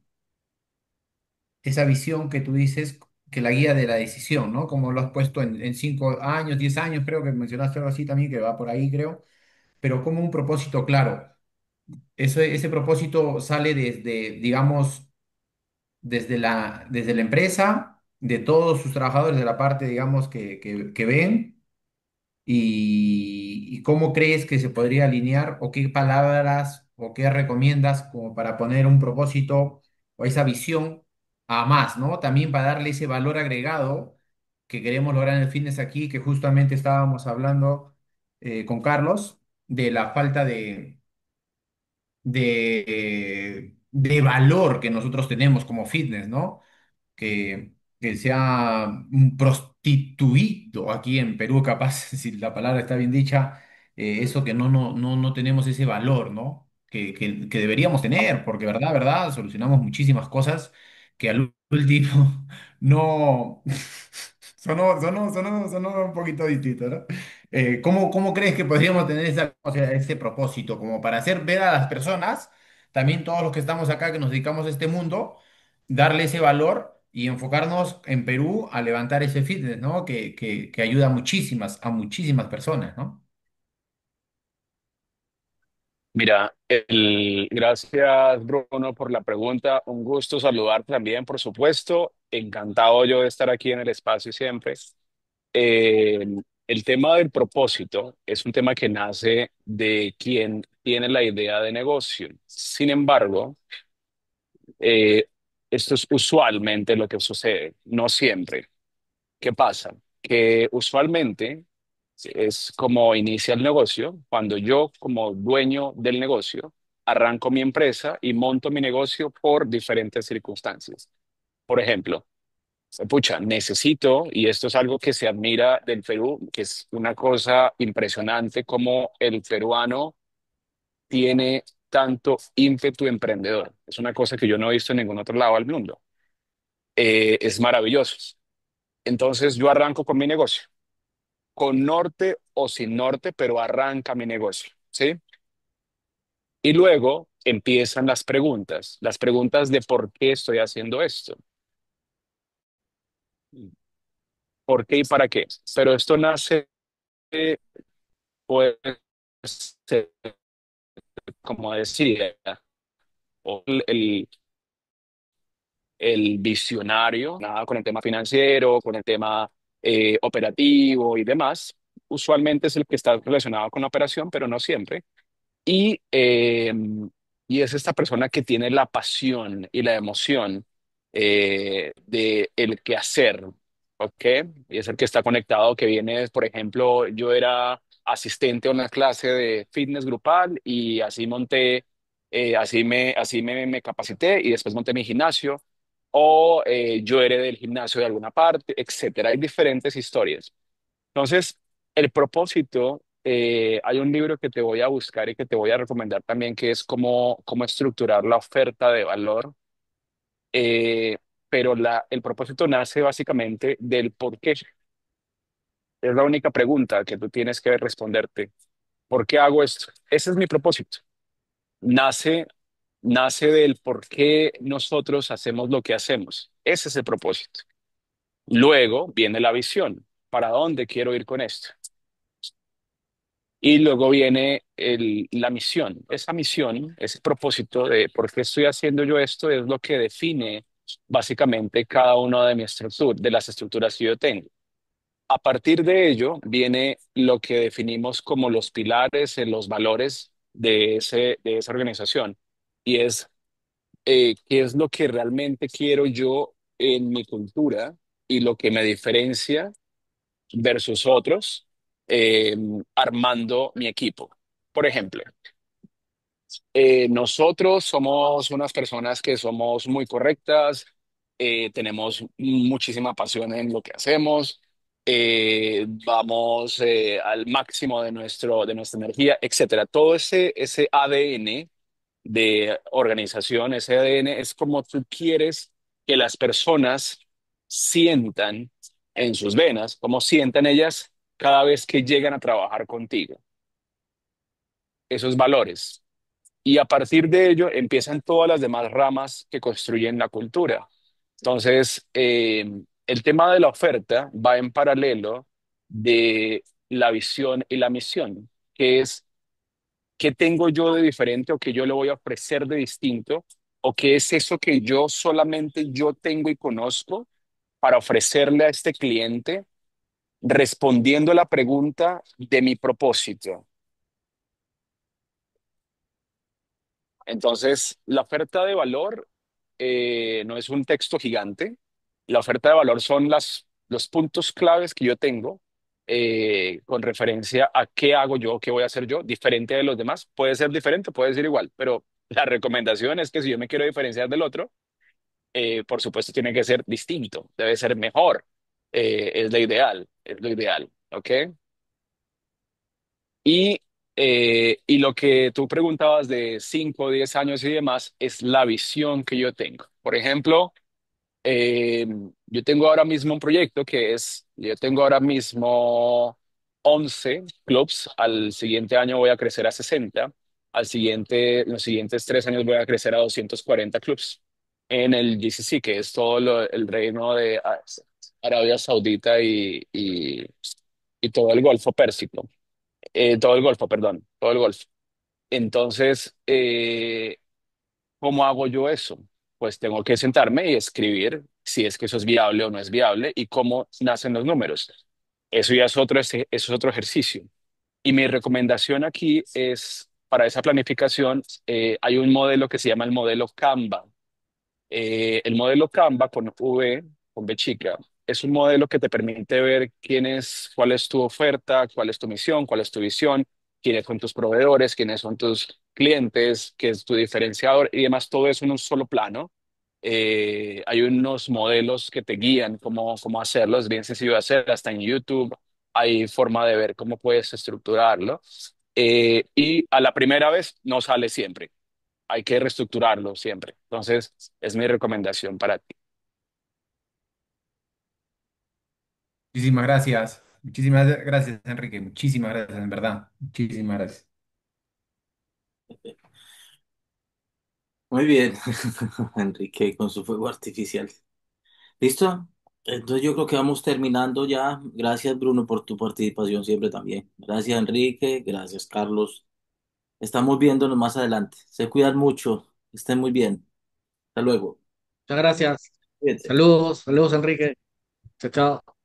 esa visión que tú dices, que la guía de la decisión, ¿no? Como lo has puesto en 5 años, 10 años, creo que mencionaste algo así también, que va por ahí, creo, pero como un propósito claro. Ese propósito sale desde, digamos, desde la empresa, de todos sus trabajadores, de la parte, digamos, que ven, y cómo crees que se podría alinear o qué palabras o qué recomiendas como para poner un propósito o esa visión a más, ¿no? También para darle ese valor agregado que queremos lograr en el fitness aquí, que justamente estábamos hablando con Carlos de la falta de valor que nosotros tenemos como fitness, ¿no? Que sea un prostituido aquí en Perú, capaz, si la palabra está bien dicha, eso que no tenemos ese valor, ¿no? Que deberíamos tener, porque verdad, solucionamos muchísimas cosas que al último no... Sonó un poquito distinto, ¿no? ¿Cómo crees que podríamos tener o sea, ese propósito como para hacer ver a las personas, también todos los que estamos acá que nos dedicamos a este mundo, darle ese valor y enfocarnos en Perú a levantar ese fitness, ¿no? Que ayuda a muchísimas personas, ¿no?
Mira, gracias Bruno por la pregunta. Un gusto saludar también, por supuesto. Encantado yo de estar aquí en el espacio siempre. el tema del propósito es un tema que nace de quien tiene la idea de negocio. Sin embargo, eh, esto es usualmente lo que sucede, no siempre. ¿Qué pasa? Que usualmente es como inicia el negocio, cuando yo como dueño del negocio arranco mi empresa y monto mi negocio por diferentes circunstancias. Por ejemplo, pucha, necesito, y esto es algo que se admira del Perú, que es una cosa impresionante como el peruano tiene tanto ímpetu emprendedor. Es una cosa que yo no he visto en ningún otro lado del mundo. Es maravilloso. Entonces yo arranco con mi negocio, con norte o sin norte, pero arranca mi negocio, ¿sí? Y luego empiezan las preguntas de por qué estoy haciendo esto, por qué y para qué. Pero esto nace, pues, como decía, o el visionario, nada con el tema financiero, con el tema operativo y demás, usualmente es el que está relacionado con la operación, pero no siempre. Y, eh, y es esta persona que tiene la pasión y la emoción de el quehacer, ¿ok? Y es el que está conectado, que viene, por ejemplo, yo era asistente a una clase de fitness grupal y así monté, me capacité y después monté mi gimnasio, o yo heredé del gimnasio de alguna parte, etcétera. Hay diferentes historias. Entonces, el propósito, hay un libro que te voy a buscar y que te voy a recomendar también, que es cómo estructurar la oferta de valor. Eh, pero el propósito nace básicamente del por qué. Es la única pregunta que tú tienes que responderte. ¿Por qué hago esto? Ese es mi propósito. Nace, nace del por qué nosotros hacemos lo que hacemos. Ese es el propósito. Luego viene la visión. ¿Para dónde quiero ir con esto? Y luego viene la misión. Esa misión, ese propósito de por qué estoy haciendo yo esto, es lo que define básicamente cada una de de las estructuras que yo tengo. A partir de ello viene lo que definimos como los pilares, los valores de esa organización. Y es qué es lo que realmente quiero yo en mi cultura y lo que me diferencia versus otros, eh, armando mi equipo. Por ejemplo, nosotros somos unas personas que somos muy correctas, tenemos muchísima pasión en lo que hacemos, vamos al máximo de nuestra energía, etcétera. Todo ese ADN de organización, ese ADN es como tú quieres que las personas sientan en sus venas, como sientan ellas cada vez que llegan a trabajar contigo, esos valores. Y a partir de ello empiezan todas las demás ramas que construyen la cultura. Entonces, el tema de la oferta va en paralelo de la visión y la misión, que es qué tengo yo de diferente o qué yo le voy a ofrecer de distinto o qué es eso que yo solamente yo tengo y conozco para ofrecerle a este cliente respondiendo a la pregunta de mi propósito. Entonces, la oferta de valor no es un texto gigante. La oferta de valor son los puntos claves que yo tengo con referencia a qué hago yo, qué voy a hacer yo, diferente de los demás. Puede ser diferente, puede ser igual, pero la recomendación es que si yo me quiero diferenciar del otro, por supuesto tiene que ser distinto, debe ser mejor. Es lo ideal, ¿ok? Y lo que tú preguntabas de 5 o 10 años y demás es la visión que yo tengo. Por ejemplo, eh, yo tengo ahora mismo un proyecto yo tengo ahora mismo 11 clubs, al siguiente año voy a crecer a 60, en los siguientes 3 años voy a crecer a 240 clubs en el GCC, que es el reino de Arabia Saudita y todo el Golfo Pérsico. Todo el Golfo, perdón, todo el Golfo. Entonces, ¿cómo hago yo eso? Pues tengo que sentarme y escribir si es que eso es viable o no es viable y cómo nacen los números. Eso ya es otro, eso es otro ejercicio. Y mi recomendación aquí es, para esa planificación, hay un modelo que se llama el modelo Canva. El modelo Canva con V, con V chica, es un modelo que te permite ver cuál es tu oferta, cuál es tu misión, cuál es tu visión, quiénes son tus proveedores, quiénes son tus clientes, qué es tu diferenciador y demás, todo eso en un solo plano. Hay unos modelos que te guían cómo hacerlo, es bien sencillo de hacer, hasta en YouTube hay forma de ver cómo puedes estructurarlo. Y a la primera vez no sale siempre, hay que reestructurarlo siempre. Entonces, es mi recomendación para ti.
Muchísimas gracias, Enrique. Muchísimas gracias, en verdad. Muchísimas gracias.
Muy bien, Enrique, con su fuego artificial. ¿Listo? Entonces yo creo que vamos terminando ya. Gracias, Bruno, por tu participación siempre también. Gracias, Enrique. Gracias, Carlos. Estamos viéndonos más adelante. Se cuidan mucho. Estén muy bien. Hasta luego.
Muchas gracias.
Cuídense.
Saludos, saludos, Enrique. Chao, chao.